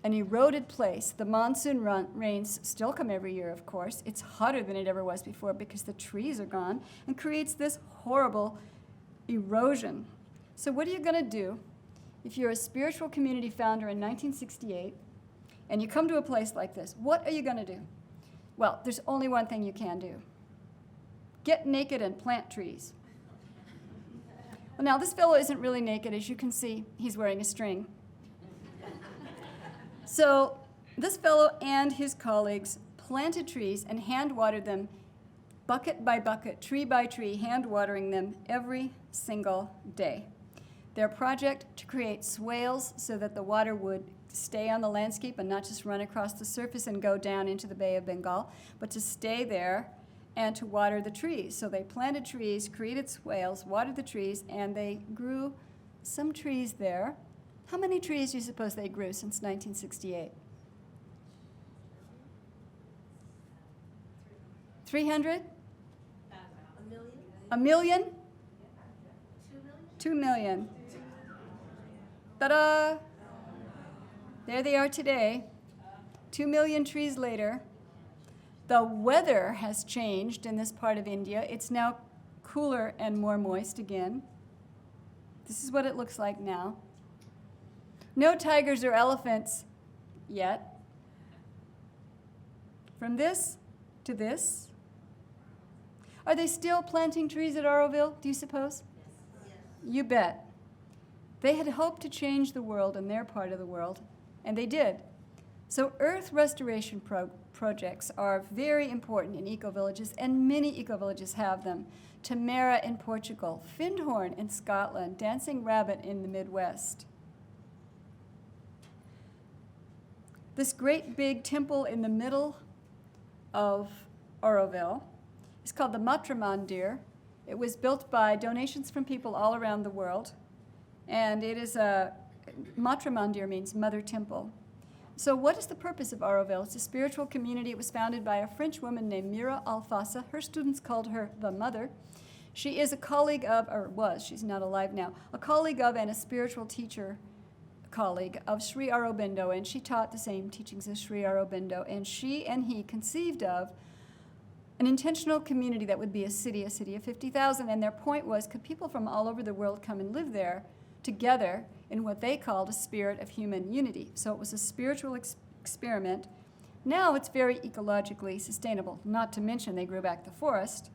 An eroded place. The monsoon rains still come every year, of course. It's hotter than it ever was before because the trees are gone, and creates this horrible erosion. So what are you going to do if you're a spiritual community founder in 1968 and you come to a place like this? What are you going to do? Well, there's only one thing you can do. Get naked and plant trees. Well, now, this fellow isn't really naked. As you can see, he's wearing a string. So this fellow and his colleagues planted trees and hand-watered them bucket by bucket, tree by tree, hand-watering them every single day. Their project to create swales so that the water would stay on the landscape and not just run across the surface and go down into the Bay of Bengal, but to stay there and to water the trees. So they planted trees, created swales, watered the trees, and they grew some trees there. How many trees do you suppose they grew since 1968? 300? A million? 2 million. Ta-da! There they are today, 2 million trees later. The weather has changed in this part of India. It's now cooler and more moist again. This is what it looks like now. No tigers or elephants yet. From this to this. Are they still planting trees at Auroville, do you suppose? Yes. You bet. They had hoped to change the world in their part of the world, and they did. So earth restoration projects are very important in eco-villages, and many eco-villages have them. Tamara in Portugal, Findhorn in Scotland, Dancing Rabbit in the Midwest. This great big temple in the middle of Auroville is called the Matra Mandir. It was built by donations from people all around the world, and it is Matra Mandir means mother temple. So what is the purpose of Auroville? It's a spiritual community. It was founded by a French woman named Mira Alfassa. Her students called her the Mother. She is a colleague of, or was, she's not alive now, a colleague of and a spiritual teacher colleague of Sri Aurobindo, and she taught the same teachings as Sri Aurobindo, and she and he conceived of an intentional community that would be a city of 50,000, and their point was, could people from all over the world come and live there together in what they called a spirit of human unity? So it was a spiritual experiment. Now it's very ecologically sustainable, not to mention they grew back the forest.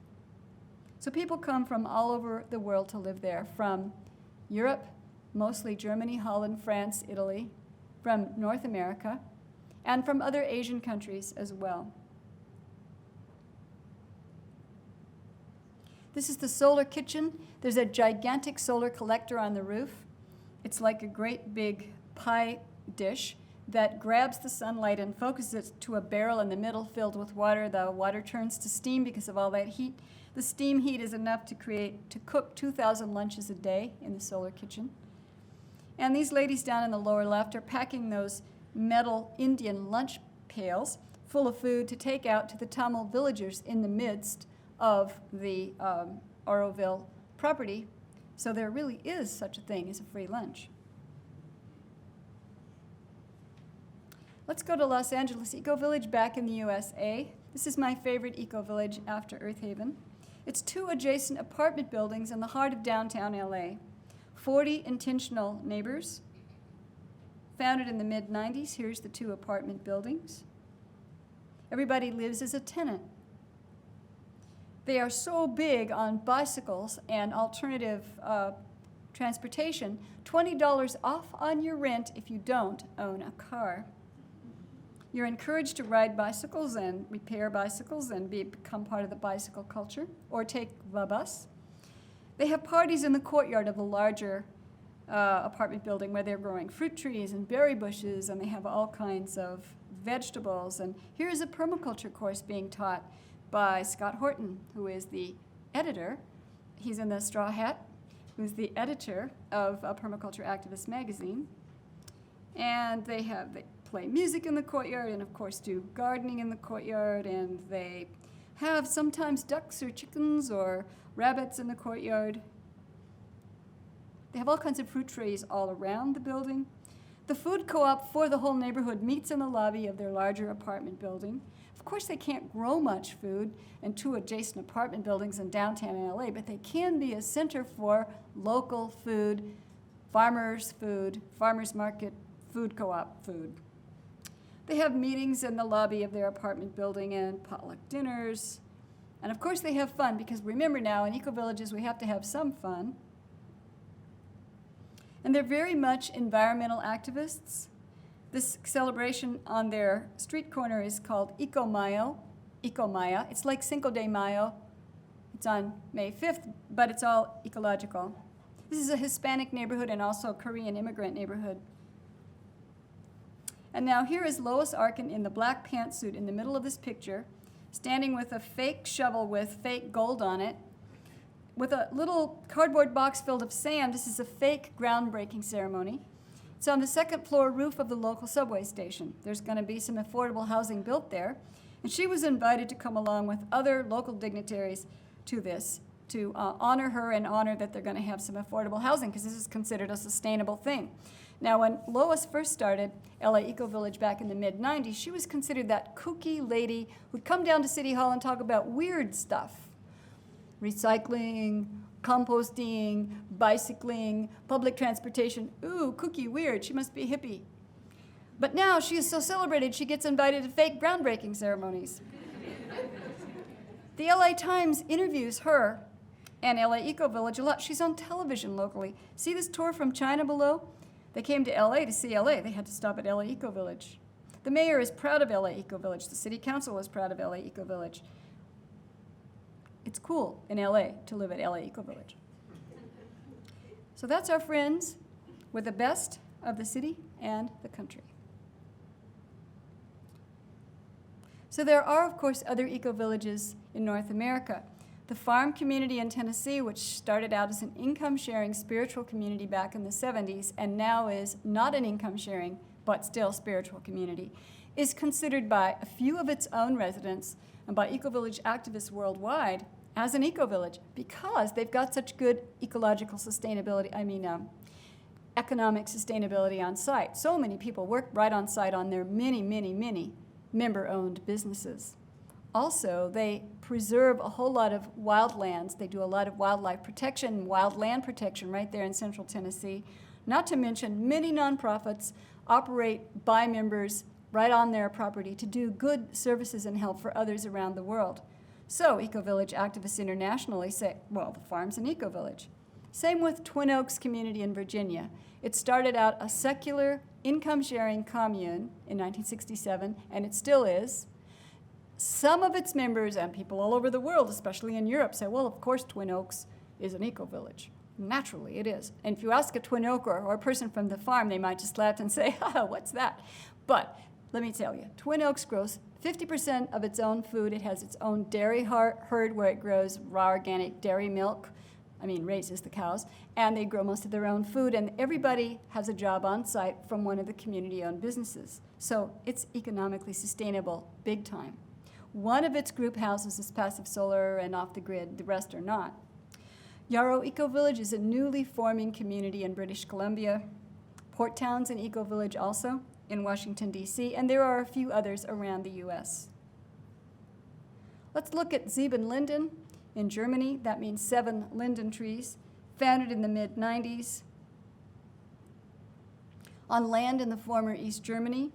So people come from all over the world to live there, from Europe, mostly Germany, Holland, France, Italy, from North America, and from other Asian countries as well. This is the solar kitchen. There's a gigantic solar collector on the roof. It's like a great big pie dish that grabs the sunlight and focuses it to a barrel in the middle filled with water. The water turns to steam because of all that heat. The steam heat is enough to cook 2,000 lunches a day in the solar kitchen. And these ladies down in the lower left are packing those metal Indian lunch pails full of food to take out to the Tamil villagers in the midst of the Auroville property. So there really is such a thing as a free lunch. Let's go to Los Angeles Eco Village back in the USA. This is my favorite eco village after Earth Haven. It's 2 adjacent apartment buildings in the heart of downtown LA. 40 intentional neighbors. Founded in the mid-90s, here's the 2 apartment buildings. Everybody lives as a tenant. They are so big on bicycles and alternative transportation, $20 off on your rent if you don't own a car. You're encouraged to ride bicycles and repair bicycles and become part of the bicycle culture, or take the bus. They have parties in the courtyard of the larger apartment building where they're growing fruit trees and berry bushes, and they have all kinds of vegetables. And here's a permaculture course being taught by Scott Horton, who is the editor. He's in the straw hat, who's the editor of Permaculture Activist magazine. And they play music in the courtyard, and of course do gardening in the courtyard, and they have sometimes ducks or chickens or rabbits in the courtyard. They have all kinds of fruit trees all around the building. The food co-op for the whole neighborhood meets in the lobby of their larger apartment building. Of course, they can't grow much food in 2 adjacent apartment buildings in downtown LA, but they can be a center for local food, farmers' market, food co-op food. They have meetings in the lobby of their apartment building and potluck dinners. And of course they have fun, because remember now, in eco-villages we have to have some fun. And they're very much environmental activists. This celebration on their street corner is called Eco Maya. It's like Cinco de Mayo. It's on May 5th, but it's all ecological. This is a Hispanic neighborhood and also a Korean immigrant neighborhood. And now here is Lois Arkin in the black pantsuit in the middle of this picture, standing with a fake shovel with fake gold on it, with a little cardboard box filled of sand. This is a fake groundbreaking ceremony. It's on the 2nd floor roof of the local subway station. There's going to be some affordable housing built there. And she was invited to come along with other local dignitaries to this, to honor her and honor that they're going to have some affordable housing, because this is considered a sustainable thing. Now, when Lois first started LA Eco Village back in the mid-90s, she was considered that kooky lady who'd come down to City Hall and talk about weird stuff. Recycling, composting, bicycling, public transportation. Ooh, kooky, weird, she must be a hippie. But now she is so celebrated, she gets invited to fake groundbreaking ceremonies. The LA Times interviews her and LA Eco Village a lot. She's on television locally. See this tour from China below? They came to LA to see LA. They had to stop at LA Eco Village. The mayor is proud of LA Eco Village. The city council is proud of LA Eco Village. It's cool in LA to live at LA Eco Village. So that's our friends with the best of the city and the country. So there are, of course, other eco-villages in North America. The farm community in Tennessee, which started out as an income-sharing spiritual community back in the 70s and now is not an income-sharing but still spiritual community, is considered by a few of its own residents and by eco-village activists worldwide as an eco-village because they've got such good ecological sustainability, economic sustainability on site. So many people work right on site on their many, many, many member-owned businesses. Also, they preserve a whole lot of wildlands. They do a lot of wildlife protection, wild land protection right there in central Tennessee. Not to mention, many nonprofits operate by members right on their property to do good services and help for others around the world. So eco-village activists internationally say, well, the farm's an eco-village. Same with Twin Oaks Community in Virginia. It started out a secular income-sharing commune in 1967, and it still is. Some of its members and people all over the world, especially in Europe, say, well, of course Twin Oaks is an eco-village. Naturally, it is. And if you ask a Twin Oaker or a person from the farm, they might just laugh and say, oh, what's that? But let me tell you, Twin Oaks grows 50% of its own food. It has its own dairy herd where it grows raw organic dairy milk. Raises the cows, and they grow most of their own food, and everybody has a job on site from one of the community-owned businesses. So it's economically sustainable, big time. One of its group houses is passive solar and off the grid, the rest are not. Yarrow Eco Village is a newly forming community in British Columbia. Port Town's an eco village also in Washington, D.C., and there are a few others around the U.S. Let's look at Siebenlinden in Germany. That means 7 linden trees, founded in the mid-90s. On land in the former East Germany,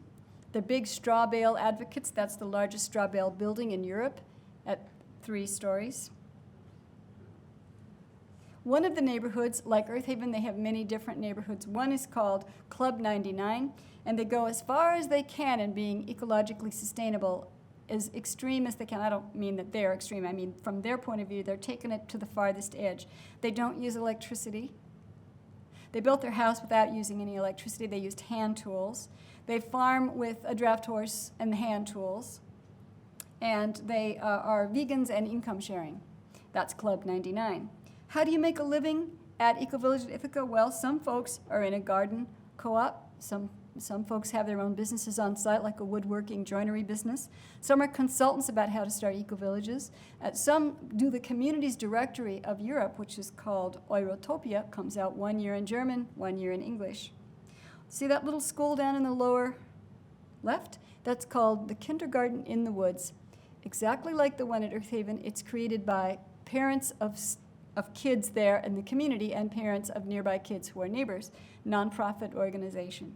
the big straw bale advocates, that's the largest straw bale building in Europe at 3 stories. One of the neighborhoods, like Earth Haven, they have many different neighborhoods. One is called Club 99, and they go as far as they can in being ecologically sustainable, as extreme as they can. I don't mean that they're extreme. I mean, from their point of view, they're taking it to the farthest edge. They don't use electricity. They built their house without using any electricity. They used hand tools. They farm with a draft horse and hand tools. And they are vegans and income sharing. That's Club 99. How do you make a living at Eco-Village at Ithaca? Well, some folks are in a garden co-op. Some folks have their own businesses on site, like a woodworking joinery business. Some are consultants about how to start eco-villages. Some do the Communities Directory of Europe, which is called Eurotopia. Comes out 1 year in German, 1 year in English. See that little school down in the lower left? That's called the Kindergarten in the Woods. Exactly like the one at Earth Haven, it's created by parents of kids there in the community and parents of nearby kids who are neighbors. Nonprofit organization.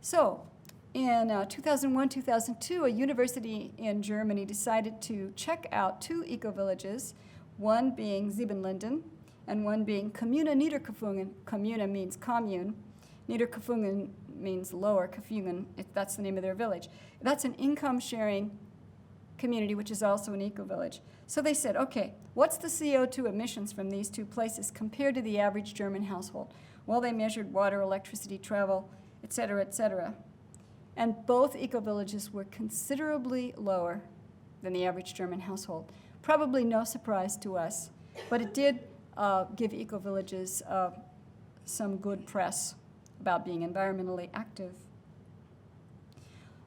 So, in 2001-2002, a university in Germany decided to check out 2 eco-villages, one being Siebenlinden and one being Kommune Niederkofungen. Kommune means commune. Niederkofungen means lower Kofungen. That's the name of their village. That's an income-sharing community, which is also an eco-village. So they said, okay, what's the CO2 emissions from these 2 places compared to the average German household? Well, they measured water, electricity, travel, et cetera, et cetera. And both eco-villages were considerably lower than the average German household. Probably no surprise to us, but it did give eco-villages some good press about being environmentally active.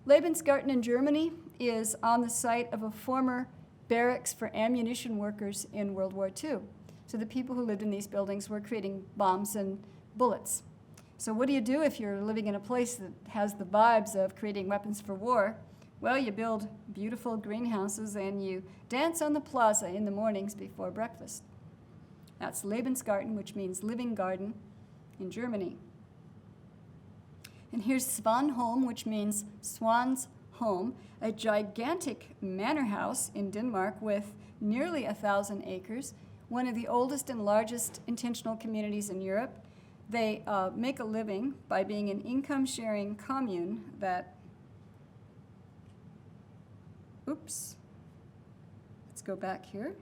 Lebensgarten in Germany is on the site of a former barracks for ammunition workers in World War II. So the people who lived in these buildings were creating bombs and bullets. So what do you do if you're living in a place that has the vibes of creating weapons for war? Well, you build beautiful greenhouses and you dance on the plaza in the mornings before breakfast. That's Lebensgarten, which means living garden in Germany. And here's Svanholm, which means swan's home, a gigantic manor house in Denmark with nearly 1,000 acres, one of the oldest and largest intentional communities in Europe. They make a living by being an income-sharing commune that, oops, let's go back here.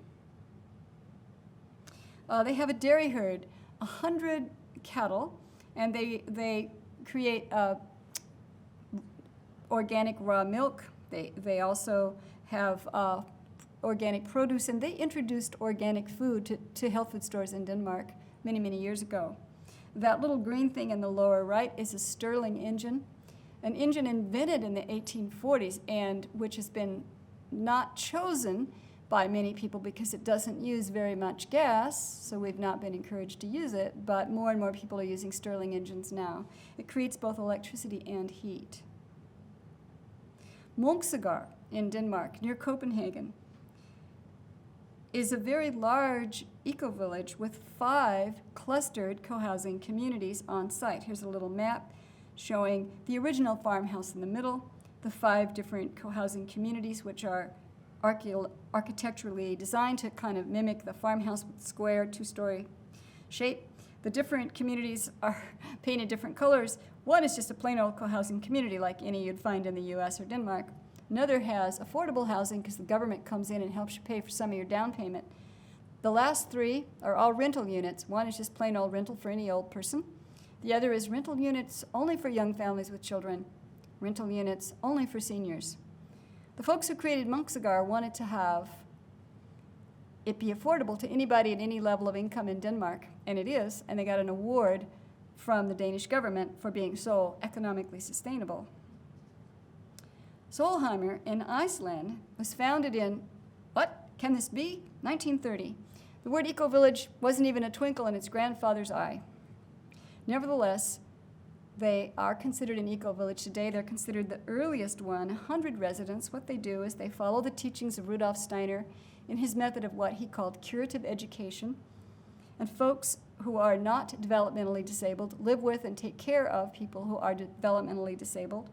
They have a dairy herd, 100 cattle, and they create organic raw milk. They also have organic produce, and they introduced organic food to health food stores in Denmark many, many years ago. That little green thing in the lower right is a Stirling engine, an engine invented in the 1840s and which has been not chosen by many people because it doesn't use very much gas, so we've not been encouraged to use it, but more and more people are using Stirling engines now. It creates both electricity and heat. Munksegaard in Denmark, near Copenhagen, is a very large eco-village with 5 clustered co-housing communities on site. Here's a little map showing the original farmhouse in the middle, the 5 different co-housing communities, which are architecturally designed to kind of mimic the farmhouse with square 2-story shape. The different communities are painted different colors. One is just a plain old co-housing community like any you'd find in the US or Denmark. Another has affordable housing because the government comes in and helps you pay for some of your down payment. The last 3 are all rental units. One is just plain old rental for any old person. The other is rental units only for young families with children, rental units only for seniors. The folks who created Munksegaard wanted to have it be affordable to anybody at any level of income in Denmark, and it is, and they got an award from the Danish government for being so economically sustainable. Solheimur in Iceland was founded in, what can this be? 1930. The word eco-village wasn't even a twinkle in its grandfather's eye. Nevertheless, they are considered an eco-village today. They're considered the earliest one, 100 residents. What they do is they follow the teachings of Rudolf Steiner in his method of what he called curative education. And folks who are not developmentally disabled live with and take care of people who are developmentally disabled.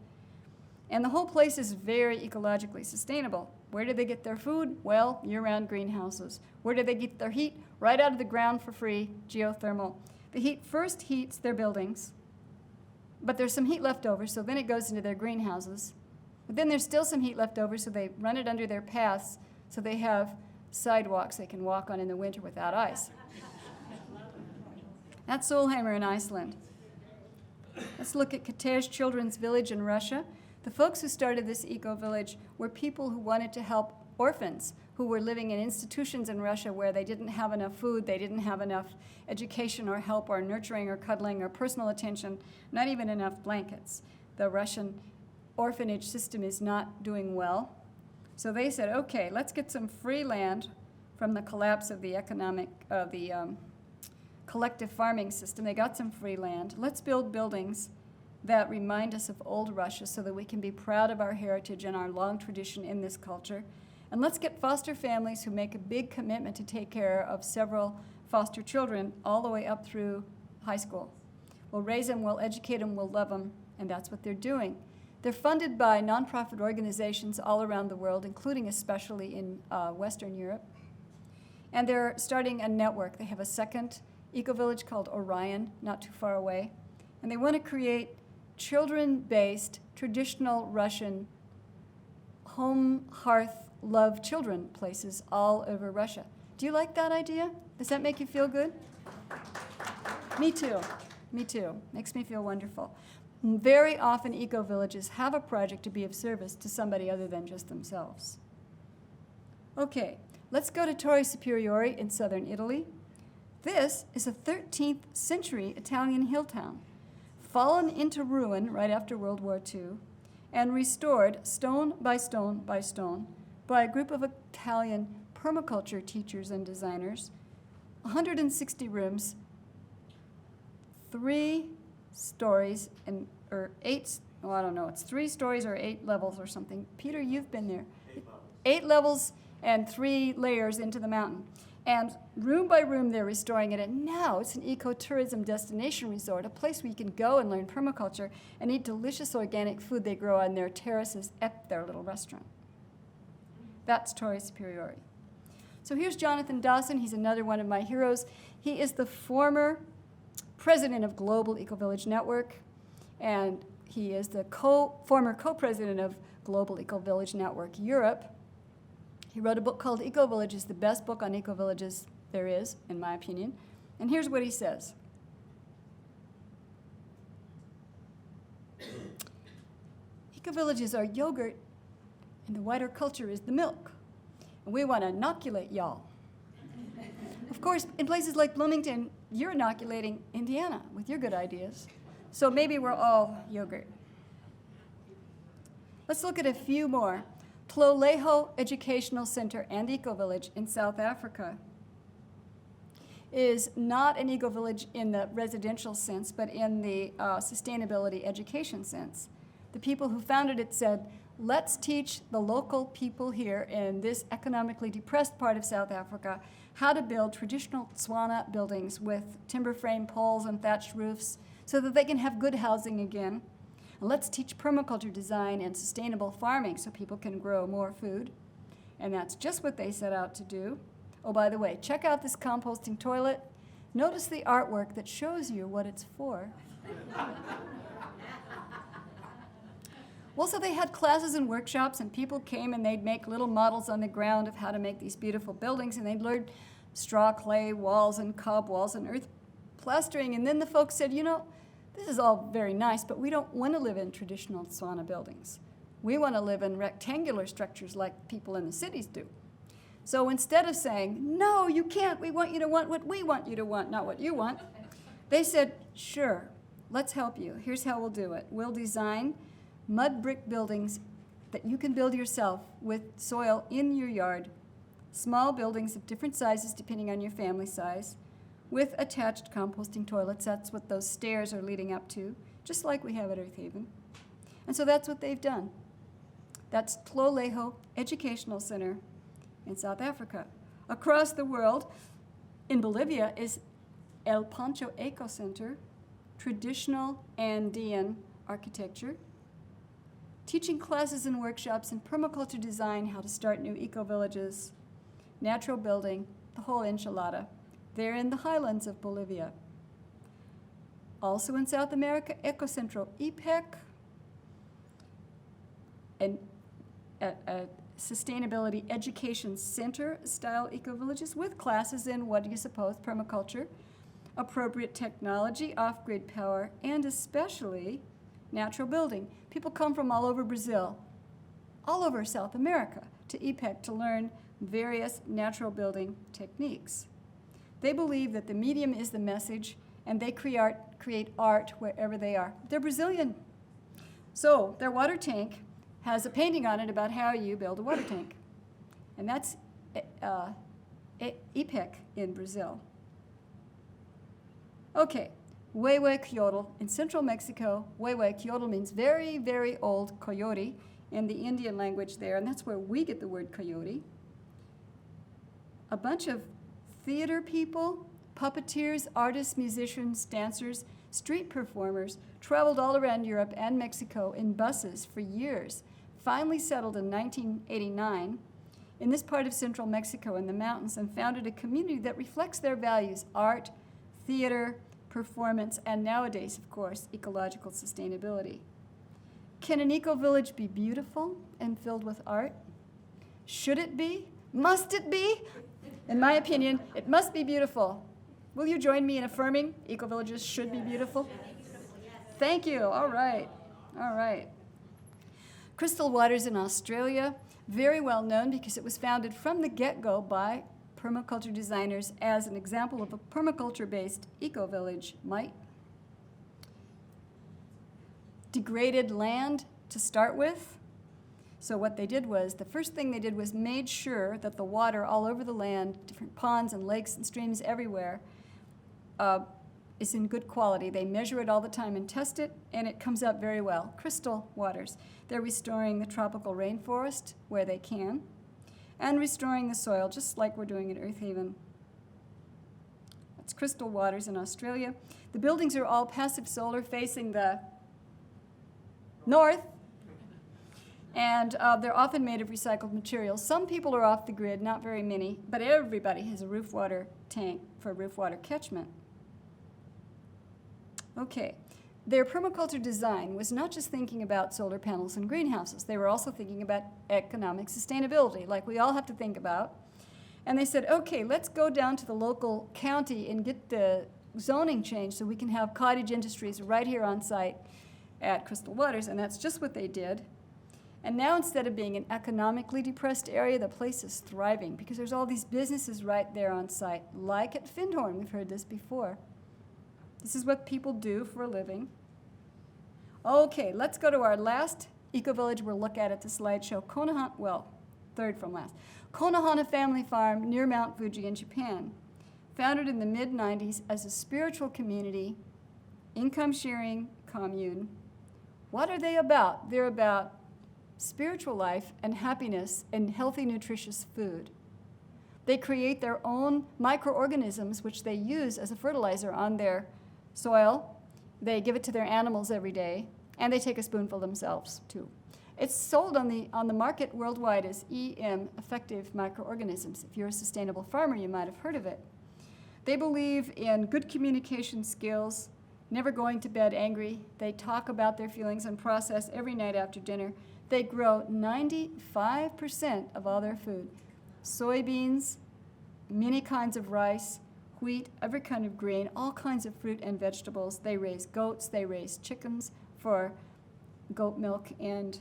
And the whole place is very ecologically sustainable. Where do they get their food? Well, year-round greenhouses. Where do they get their heat? Right out of the ground for free, geothermal. The heat first heats their buildings, but there's some heat left over, so then it goes into their greenhouses. But then there's still some heat left over, so they run it under their paths, so they have sidewalks they can walk on in the winter without ice. That's Solheimer in Iceland. Let's look at Kitezh Children's Village in Russia. The folks who started this eco-village were people who wanted to help orphans who were living in institutions in Russia where they didn't have enough food, they didn't have enough education or help or nurturing or cuddling or personal attention, not even enough blankets. The Russian orphanage system is not doing well. So they said, okay, let's get some free land from the collapse of the collective farming system. They got some free land. Let's build buildings that remind us of old Russia so that we can be proud of our heritage and our long tradition in this culture. And let's get foster families who make a big commitment to take care of several foster children all the way up through high school. We'll raise them, we'll educate them, we'll love them, and that's what they're doing. They're funded by nonprofit organizations all around the world, including especially in Western Europe. And they're starting a network. They have a second eco-village called Orion, not too far away. And they want to create children-based, traditional Russian home, hearth, love children places all over Russia. Do you like that idea? Does that make you feel good? Me too. Me too. Makes me feel wonderful. Very often eco-villages have a project to be of service to somebody other than just themselves. Okay, let's go to Torre Superiore in southern Italy. This is a 13th century Italian hill town, fallen into ruin right after World War II, and restored stone by stone by stone by a group of Italian permaculture teachers and designers. 160 rooms, 3 stories, or 8, well, I don't know, it's 3 stories or 8 levels or something. Peter, you've been there. 8 levels and 3 layers into the mountain. And room by room, they're restoring it. And now it's an ecotourism destination resort, a place where you can go and learn permaculture and eat delicious organic food they grow on their terraces at their little restaurant. That's Torre Superiore. So here's Jonathan Dawson. He's another one of my heroes. He is the former president of Global Eco-Village Network, and he is the former co-president of Global Eco-Village Network Europe. He wrote a book called Eco-Villages, the best book on eco-villages there is, in my opinion. And here's what he says. Eco-villages are yogurt, and the wider culture is the milk. And we want to inoculate y'all. Of course, in places like Bloomington, you're inoculating Indiana with your good ideas. So maybe we're all yogurt. Let's look at a few more. Tloleho Educational Center and Eco-Village in South Africa is not an eco-village in the residential sense, but in the sustainability education sense. The people who founded it said, let's teach the local people here in this economically depressed part of South Africa how to build traditional Tswana buildings with timber frame poles and thatched roofs so that they can have good housing again. And let's teach permaculture design and sustainable farming so people can grow more food. And that's just what they set out to do. Oh, by the way, check out this composting toilet. Notice the artwork that shows you what it's for. Well, so they had classes and workshops, and people came and they'd make little models on the ground of how to make these beautiful buildings, and they'd learn straw, clay walls, and cob walls, and earth plastering. And then the folks said, you know, this is all very nice, but we don't want to live in traditional Tswana buildings. We want to live in rectangular structures like people in the cities do. So instead of saying, no, you can't, we want you to want what we want you to want, not what you want, they said, sure, let's help you. Here's how we'll do it. We'll design mud brick buildings that you can build yourself with soil in your yard, small buildings of different sizes depending on your family size, with attached composting toilets. That's what those stairs are leading up to, just like we have at Earth Haven. And so that's what they've done. That's Tloleho Educational Center in South Africa. Across the world, in Bolivia, is El Pancho Eco Center, traditional Andean architecture. teaching classes and workshops in permaculture design, how to start new eco-villages, natural building, the whole enchilada. They're in the highlands of Bolivia. Also in South America, Ecocentro IPEC, a sustainability education center style eco-villages with classes in, what do you suppose, permaculture, appropriate technology, off-grid power, and especially natural building. People come from all over Brazil, all over South America to IPEC to learn various natural building techniques. They believe that the medium is the message, and they create art wherever they are. They're Brazilian. So their water tank has a painting on it about how you build a water tank. And that's IPEC in Brazil. Okay, Huehuecoyotl in central Mexico. Huehuecoyotl means very, very old coyote in the Indian language there, and that's where we get the word coyote. A bunch of theater people, puppeteers, artists, musicians, dancers, street performers traveled all around Europe and Mexico in buses for years, finally settled in 1989 in this part of central Mexico in the mountains and founded a community that reflects their values: art, theater, performance, and nowadays, of course, ecological sustainability. Can an eco-village be beautiful and filled with art? Should it be? Must it be? In my opinion, it must be beautiful. Will you join me in affirming eco-villages should be beautiful? Thank you. All right. All right. Crystal Waters in Australia, very well known because it was founded from the get-go by permaculture designers as an example of a permaculture-based eco-village might. Degraded land to start with. So what they did was, the first thing they did was made sure that the water all over the land, different ponds and lakes and streams everywhere, is in good quality. They measure it all the time and test it, and it comes out very well. Crystal Waters. They're restoring the tropical rainforest where they can, and restoring the soil, just like we're doing at Earth Haven. That's Crystal Waters in Australia. The buildings are all passive solar facing the north, and they're often made of recycled materials. Some people are off the grid, not very many, but everybody has a roof water tank for roof water catchment. Okay, their permaculture design was not just thinking about solar panels and greenhouses. They were also thinking about economic sustainability, like we all have to think about. And they said, okay, let's go down to the local county and get the zoning changed so we can have cottage industries right here on site at Crystal Waters, and that's just what they did. And now, instead of being an economically depressed area, the place is thriving because there's all these businesses right there on site, like at Findhorn. We've heard this before. This is what people do for a living. Okay, let's go to our last eco-village we'll look at the slideshow, Konohana, well, third from last. Konohana Family Farm near Mount Fuji in Japan. Founded in the mid-90s as a spiritual community, income-sharing commune. What are they about? They're about spiritual life and happiness and healthy, nutritious food. They create their own microorganisms, which they use as a fertilizer on their soil. They give it to their animals every day, and they take a spoonful themselves, too. It's sold on the market worldwide as EM, effective microorganisms. If you're a sustainable farmer, you might have heard of it. They believe in good communication skills, never going to bed angry. They talk about their feelings and process every night after dinner. They grow 95% of all their food. Soybeans, many kinds of rice, wheat, every kind of grain, all kinds of fruit and vegetables. They raise goats, they raise chickens for goat milk and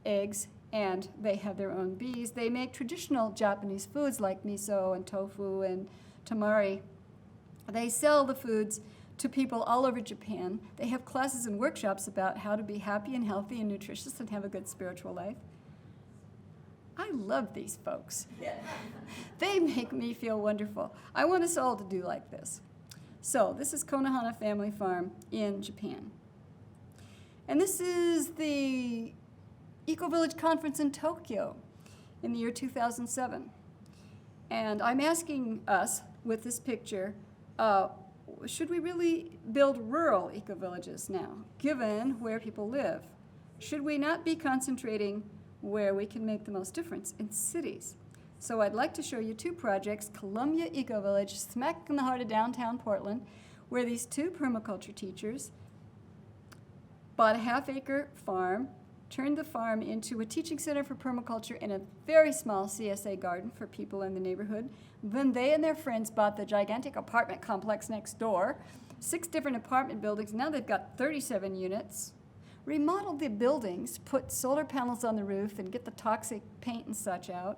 eggs, and they have their own bees. They make traditional Japanese foods like miso and tofu and tamari. They sell the foods to people all over Japan. They have classes and workshops about how to be happy and healthy and nutritious and have a good spiritual life. I love these folks. They make me feel wonderful. I want us all to do like this. So this is Konohana Family Farm in Japan. And this is the Eco-Village Conference in Tokyo in the year 2007. And I'm asking us with this picture, should we really build rural eco-villages now, given where people live? should we not be concentrating where we can make the most difference, in cities? So I'd like to show you two projects, Columbia Eco Village, smack in the heart of downtown Portland, where these two permaculture teachers bought a half-acre farm, turned the farm into a teaching center for permaculture and a very small CSA garden for people in the neighborhood. Then they and their friends bought the gigantic apartment complex next door, 6 different apartment buildings. Now they've got 37 units. Remodeled the buildings, put solar panels on the roof and get the toxic paint and such out.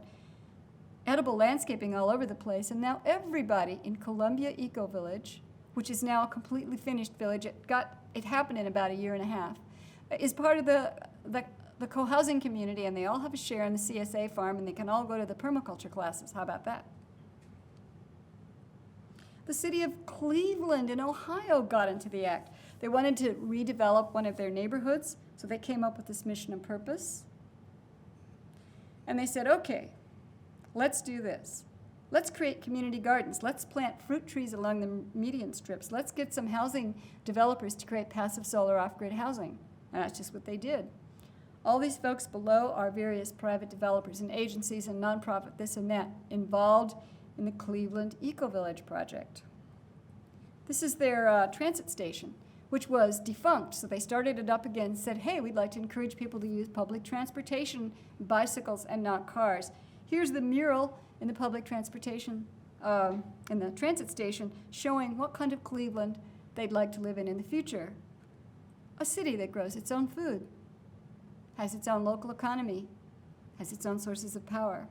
Edible landscaping all over the place. And now everybody in Columbia Eco Village, which is now a completely finished village, it happened in about a year and a half, is part of the co-housing community, and they all have a share in the CSA farm, and they can all go to the permaculture classes. How about that? The city of Cleveland in Ohio got into the act. They wanted to redevelop one of their neighborhoods, so they came up with this mission and purpose. And they said, okay, let's do this. Let's create community gardens. Let's plant fruit trees along the median strips. Let's get some housing developers to create passive solar off-grid housing. And that's just what they did. All these folks below are various private developers and agencies and nonprofit this and that involved in the Cleveland Eco Village project. This is their transit station, which was defunct. So they started it up again and said, hey, we'd like to encourage people to use public transportation, bicycles, and not cars. Here's the mural in the public transportation, in the transit station, showing what kind of Cleveland they'd like to live in the future. A city that grows its own food, has its own local economy, has its own sources of power.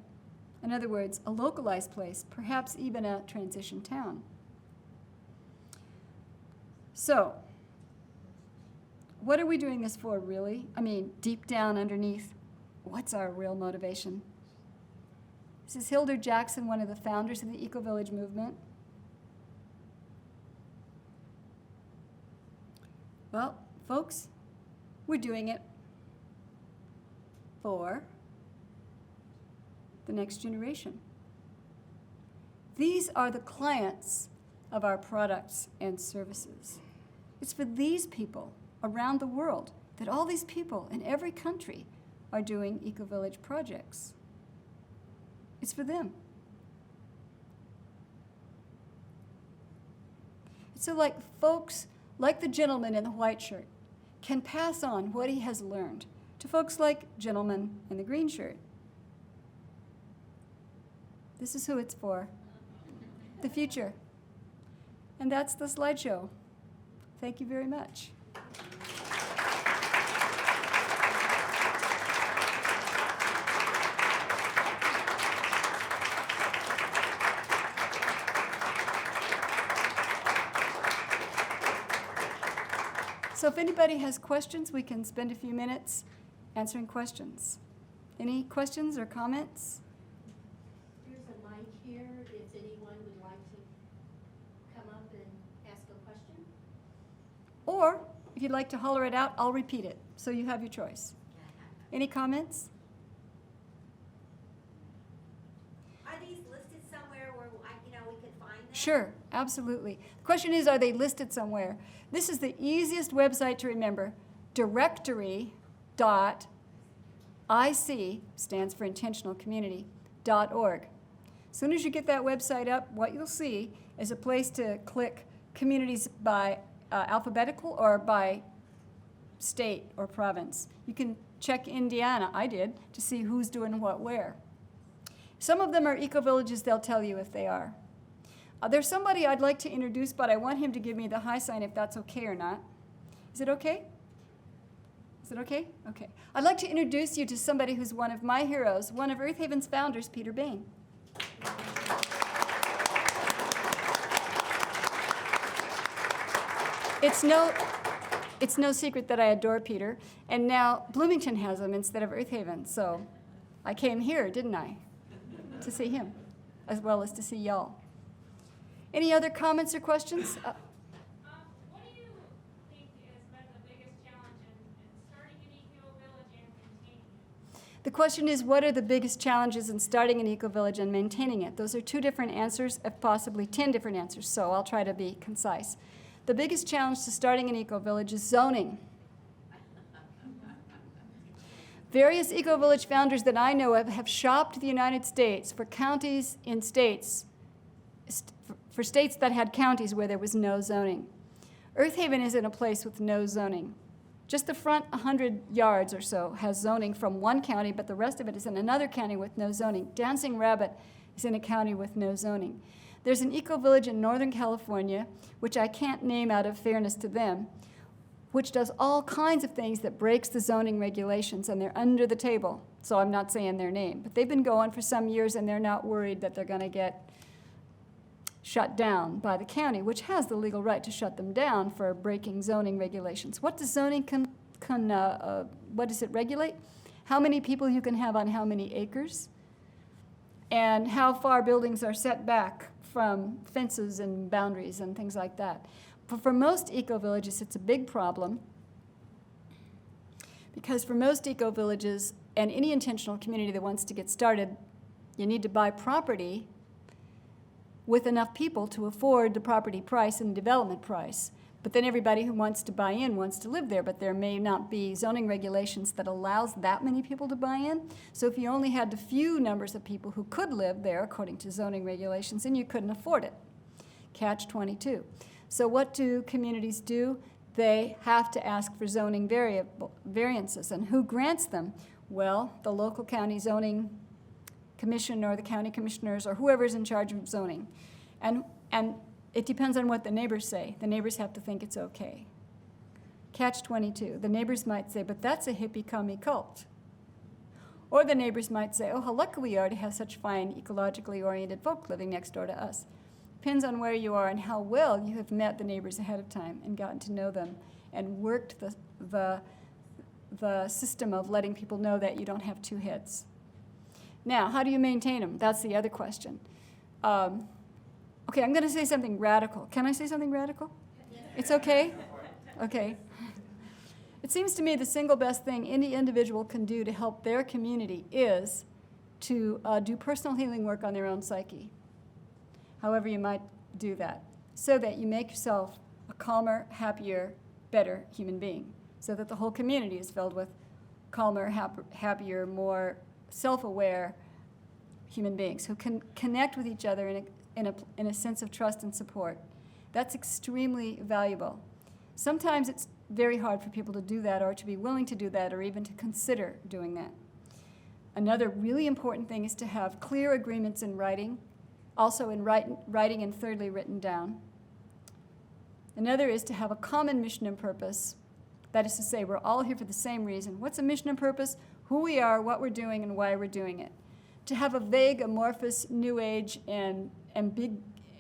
In other words, a localized place, perhaps even a transition town. So, what are we doing this for, really? I mean, deep down underneath, what's our real motivation? This is Hildur Jackson, one of the founders of the Eco Village movement. Well, folks, we're doing it for the next generation. These are the clients of our products and services. It's for these people around the world that all these people in every country are doing Eco Village projects. It's for them. So like folks, like the gentleman in the white shirt, can pass on what he has learned to folks like gentleman in the green shirt. This is who it's for. The future. And that's the slideshow. Thank you very much. So if anybody has questions, we can spend a few minutes answering questions. Any questions or comments? There's a mic here, if anyone would like to come up and ask a question. Or if you'd like to holler it out, I'll repeat it, so you have your choice. Any comments? Are these listed somewhere where we could find them? Sure, absolutely. The question is, are they listed somewhere? This is the easiest website to remember. Directory.ic, stands for Intentional Community, .org. As soon as you get that website up, what you'll see is a place to click communities by alphabetical or by state or province. You can check Indiana, I did, to see who's doing what where. Some of them are eco-villages, they'll tell you if they are. There's somebody I'd like to introduce, but I want him to give me the high sign if that's okay or not. Is it okay? Is it okay? Okay. I'd like to introduce you to somebody who's one of my heroes, one of Earth Haven's founders, Peter Bain. It's no secret that I adore Peter, and now Bloomington has him instead of Earth Haven, so I came here, didn't I, to see him, as well as to see y'all. Any other comments or questions? What do you think has been the biggest challenge in starting an eco village and maintaining it? The question is, what are the biggest challenges in starting an eco-village and maintaining it? Those are 2 different answers, if possibly 10 different answers, so I'll try to be concise. The biggest challenge to starting an eco-village is zoning. Various eco-village founders that I know of have shopped the United States for counties in states, for states that had counties where there was no zoning. Earth Haven is in a place with no zoning. Just the front 100 yards or so has zoning from one county, but the rest of it is in another county with no zoning. Dancing Rabbit is in a county with no zoning. There's an eco-village in Northern California, which I can't name out of fairness to them, which does all kinds of things that breaks the zoning regulations, and they're under the table. So I'm not saying their name, but they've been going for some years, and they're not worried that they're going to get shut down by the county, which has the legal right to shut them down for breaking zoning regulations. What does zoning what does it regulate? How many people you can have on how many acres, and how far buildings are set back from fences and boundaries and things like that. But for most eco-villages, it's a big problem, because for most eco-villages and any intentional community that wants to get started, you need to buy property with enough people to afford the property price and development price. But then everybody who wants to buy in wants to live there, but there may not be zoning regulations that allows that many people to buy in. So if you only had a few numbers of people who could live there according to zoning regulations, then you couldn't afford it. Catch-22. So what do communities do? They have to ask for zoning variances. And who grants them? Well, the local county zoning commission or the county commissioners or whoever's in charge of zoning. And it depends on what the neighbors say. The neighbors have to think it's okay. Catch-22. The neighbors might say, but that's a hippie commie cult. Or the neighbors might say, oh, how lucky we are to have such fine ecologically oriented folk living next door to us. Depends on where you are and how well you have met the neighbors ahead of time and gotten to know them and worked the system of letting people know that you don't have two heads. Now, how do you maintain them? That's the other question. Okay, I'm going to say something radical. Can I say something radical? It's okay? Okay. It seems to me the single best thing any individual can do to help their community is to do personal healing work on their own psyche, however you might do that, so that you make yourself a calmer, happier, better human being, so that the whole community is filled with calmer, happier, more self-aware human beings who can connect with each other in a sense of trust and support. That's extremely valuable. Sometimes it's very hard for people to do that or to be willing to do that or even to consider doing that. Another really important thing is to have clear agreements in writing, also in writing and thirdly written down. Another is to have a common mission and purpose. That is to say, we're all here for the same reason. What's a mission and purpose? Who we are, what we're doing, and why we're doing it. To have a vague, amorphous, new age, and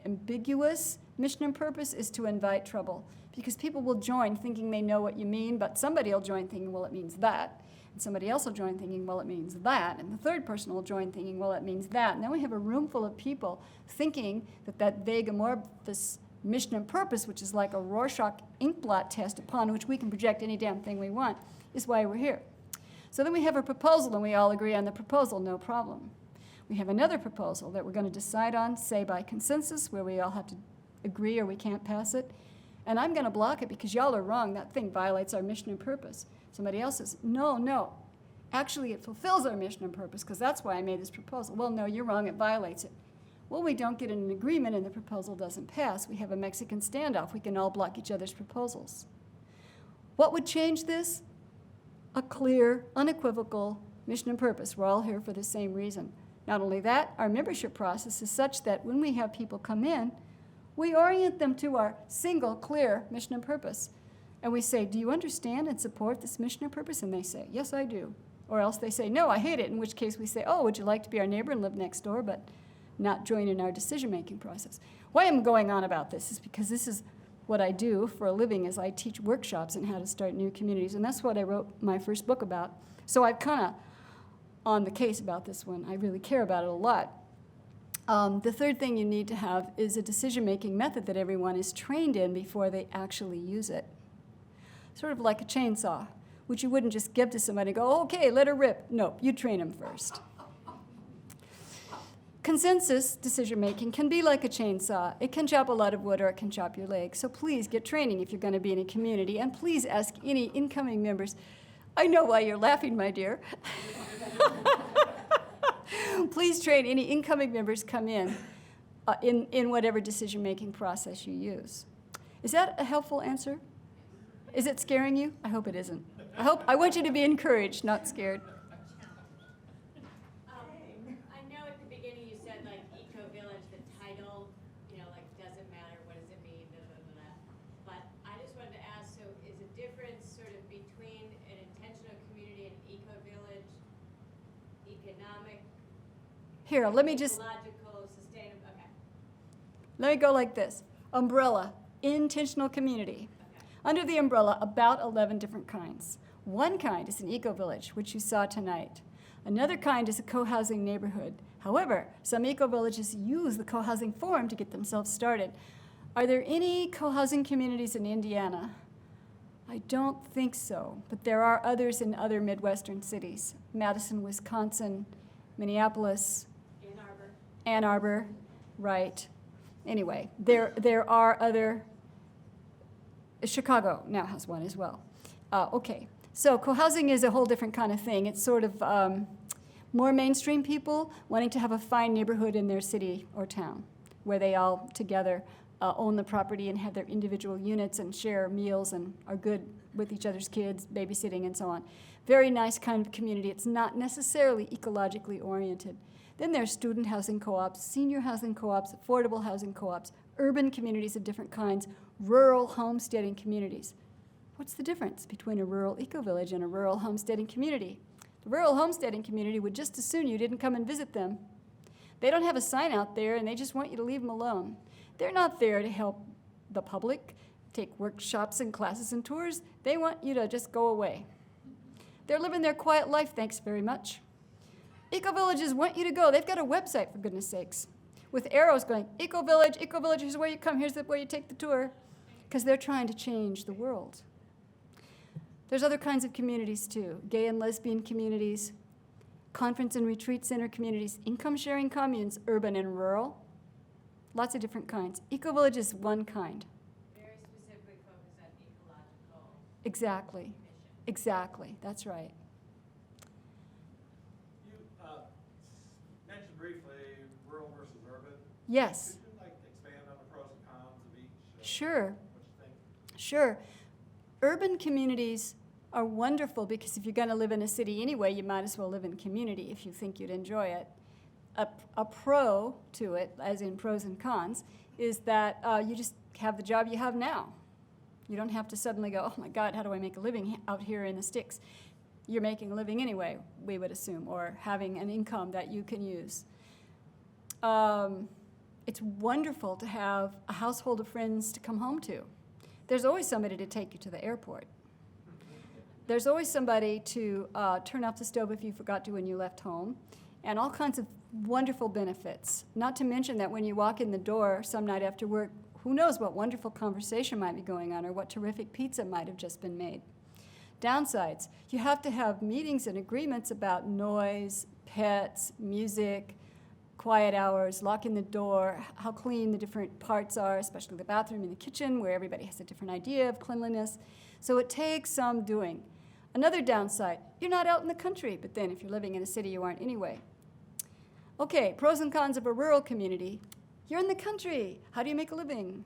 ambiguous mission and purpose is to invite trouble, because people will join thinking they know what you mean, but somebody will join thinking, well, it means that. And somebody else will join thinking, well, it means that. And the third person will join thinking, well, it means that. And then we have a room full of people thinking that that vague, amorphous mission and purpose, which is like a Rorschach inkblot test upon which we can project any damn thing we want, is why we're here. So then we have a proposal, and we all agree on the proposal, no problem. We have another proposal that we're going to decide on, say by consensus, where we all have to agree or we can't pass it. And I'm going to block it because y'all are wrong. That thing violates our mission and purpose. Somebody else says, no. Actually, it fulfills our mission and purpose because that's why I made this proposal. Well, no, you're wrong. It violates it. Well, we don't get an agreement and the proposal doesn't pass. We have a Mexican standoff. We can all block each other's proposals. What would change this? A clear, unequivocal mission and purpose. We're all here for the same reason. Not only that, our membership process is such that when we have people come in, we orient them to our single, clear mission and purpose. And we say, do you understand and support this mission and purpose? And they say, yes, I do. Or else they say, no, I hate it, in which case we say, oh, would you like to be our neighbor and live next door, but not join in our decision-making process? Why I'm going on about this is because this is what I do for a living, is I teach workshops on how to start new communities, and that's what I wrote my first book about. So I've kind of on the case about this one. I really care about it a lot. The third thing you need to have is a decision-making method that everyone is trained in before they actually use it. Sort of like a chainsaw, which you wouldn't just give to somebody and go, okay, let her rip. No, you train them first. Consensus decision-making can be like a chainsaw. It can chop a lot of wood or it can chop your leg. So please get training if you're going to be in a community, and please ask any incoming members, I know why you're laughing, my dear. Please train any incoming members come in whatever decision-making process you use. Is that a helpful answer? Is it scaring you? I hope it isn't. I want you to be encouraged, not scared. I know at the beginning you said like eco-village, the title, like doesn't matter, what does it mean, blah, blah, blah, blah. But I just wanted to ask, so is a difference sort of between an intentional community and eco-village, economic, Here, let me just, ecological, sustainable, okay. let me go like this. Umbrella, intentional community. Under the umbrella, about 11 different kinds. One kind is an eco-village, which you saw tonight. Another kind is a co-housing neighborhood. However, some eco-villages use the co-housing form to get themselves started. Are there any co-housing communities in Indiana? I don't think so, but there are others in other Midwestern cities. Madison, Wisconsin, Minneapolis, Ann Arbor, right. Anyway, there are other, Chicago now has one as well. Okay, so co-housing is a whole different kind of thing. It's sort of more mainstream people wanting to have a fine neighborhood in their city or town where they all together own the property and have their individual units and share meals and are good with each other's kids, babysitting and so on. Very nice kind of community. It's not necessarily ecologically oriented. Then there's student housing co-ops, senior housing co-ops, affordable housing co-ops, urban communities of different kinds, rural homesteading communities. What's the difference between a rural eco-village and a rural homesteading community? The rural homesteading community would just as soon you didn't come and visit them. They don't have a sign out there, and they just want you to leave them alone. They're not there to help the public, take workshops and classes and tours. They want you to just go away. They're living their quiet life, thanks very much. Eco-villages want you to go. They've got a website, for goodness sakes, with arrows going, eco-village, here's where you come, here's where you take the tour, because they're trying to change the world. There's other kinds of communities, too. Gay and lesbian communities, conference and retreat center communities, income-sharing communes, urban and rural. Lots of different kinds. Eco-village is one kind. Very specifically focused on ecological Exactly. mission. Exactly. That's right. You mentioned briefly rural versus urban. Yes. Could you expand on the pros and cons of each? Sure. What you think? Sure. Urban communities are wonderful because if you're going to live in a city anyway, you might as well live in a community if you think you'd enjoy it. A pro to it, as in pros and cons, is that you just have the job you have now. You don't have to suddenly go, oh my God, how do I make a living out here in the sticks? You're making a living anyway, we would assume, or having an income that you can use. It's wonderful to have a household of friends to come home to. There's always somebody to take you to the airport. There's always somebody to turn off the stove if you forgot to when you left home, and all kinds of wonderful benefits. Not to mention that when you walk in the door some night after work, who knows what wonderful conversation might be going on or what terrific pizza might have just been made. Downsides, you have to have meetings and agreements about noise, pets, music, quiet hours, locking the door, how clean the different parts are, especially the bathroom and the kitchen, where everybody has a different idea of cleanliness. So it takes some doing. Another downside, you're not out in the country, but then if you're living in a city, you aren't anyway. Okay, pros and cons of a rural community. You're in the country. How do you make a living?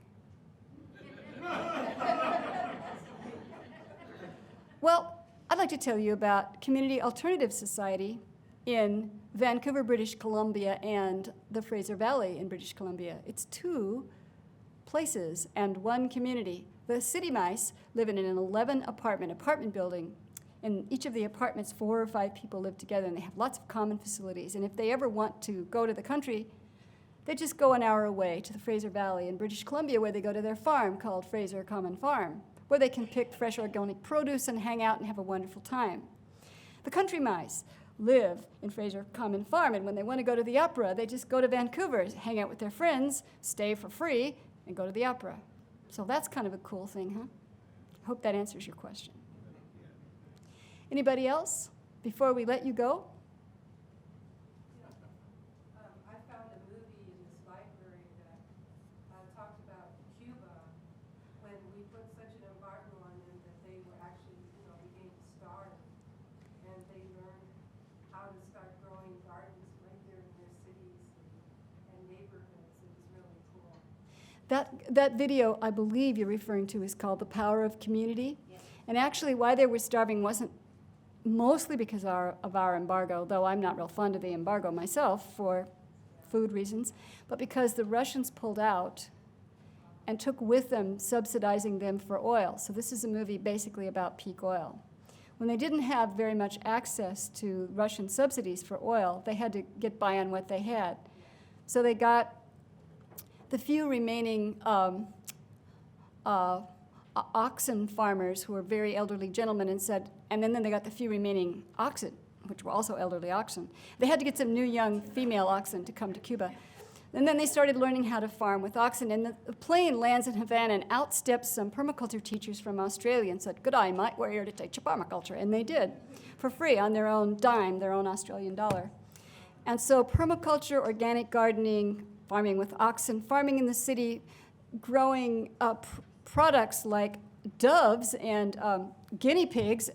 Well, I'd like to tell you about Community Alternative Society in Vancouver, British Columbia, and the Fraser Valley in British Columbia. It's two places and one community. The city mice live in an 11-apartment building. In each of the apartments, 4 or 5 people live together, and they have lots of common facilities. And if they ever want to go to the country, they just go an hour away to the Fraser Valley in British Columbia, where they go to their farm called Fraser Common Farm, where they can pick fresh organic produce and hang out and have a wonderful time. The country mice live in Fraser Common Farm, and when they want to go to the opera, they just go to Vancouver, hang out with their friends, stay for free, and go to the opera. So that's kind of a cool thing, huh? I hope that answers your question. Anybody else before we let you go? I found a movie in this library that talked about Cuba when we put such an embargo on them that they were actually, beginning to starve. That video, I believe you're referring to, is called The Power of Community. And actually, why they were starving wasn't mostly because of our embargo, though I'm not real fond of the embargo myself for food reasons, but because the Russians pulled out and took with them subsidizing them for oil. So this is a movie basically about peak oil. When they didn't have very much access to Russian subsidies for oil, they had to get by on what they had. So they got the few remaining oxen farmers who were very elderly gentlemen and said, and then they got the few remaining oxen, which were also elderly oxen. They had to get some new young female oxen to come to Cuba. And then they started learning how to farm with oxen. And the plane lands in Havana and outsteps some permaculture teachers from Australia and said, "Good eye, mate, we're here to teach you permaculture." And they did, for free, on their own dime, their own Australian dollar. And so permaculture, organic gardening, farming with oxen, farming in the city, growing products like doves and guinea pigs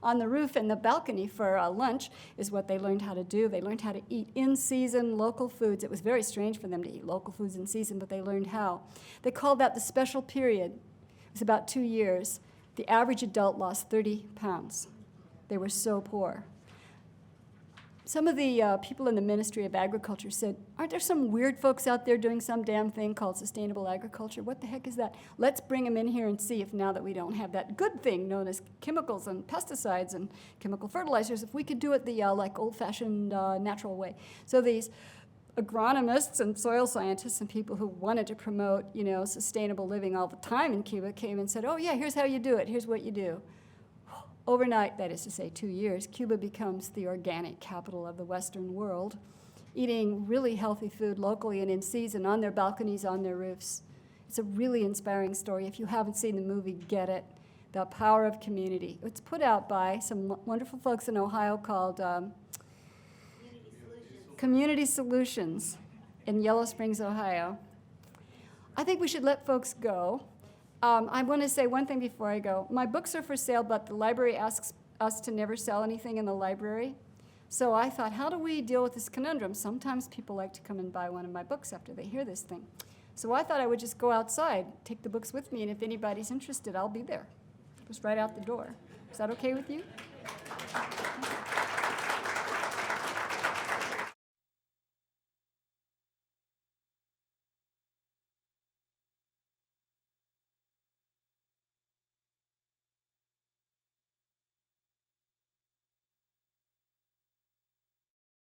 on the roof and the balcony for lunch is what they learned how to do. They learned how to eat in-season local foods. It was very strange for them to eat local foods in season, but they learned how. They called that the special period. It was about 2 years. The average adult lost 30 pounds. They were so poor. Some of the people in the Ministry of Agriculture said, "Aren't there some weird folks out there doing some damn thing called sustainable agriculture? What the heck is that? Let's bring them in here and see if now that we don't have that good thing known as chemicals and pesticides and chemical fertilizers, if we could do it the like old-fashioned natural way." So these agronomists and soil scientists and people who wanted to promote, sustainable living all the time in Cuba came and said, "Oh yeah, here's how you do it. Here's what you do." Overnight, that is to say 2 years, Cuba becomes the organic capital of the Western world, eating really healthy food locally and in season on their balconies, on their roofs. It's a really inspiring story. If you haven't seen the movie, get it. The Power of Community. It's put out by some wonderful folks in Ohio called Community Solutions in Yellow Springs, Ohio. I think we should let folks go. I want to say one thing before I go. My books are for sale, but the library asks us to never sell anything in the library. So I thought, how do we deal with this conundrum? Sometimes people like to come and buy one of my books after they hear this thing. So I thought I would just go outside, take the books with me, and if anybody's interested, I'll be there. Just right out the door. Is that okay with you?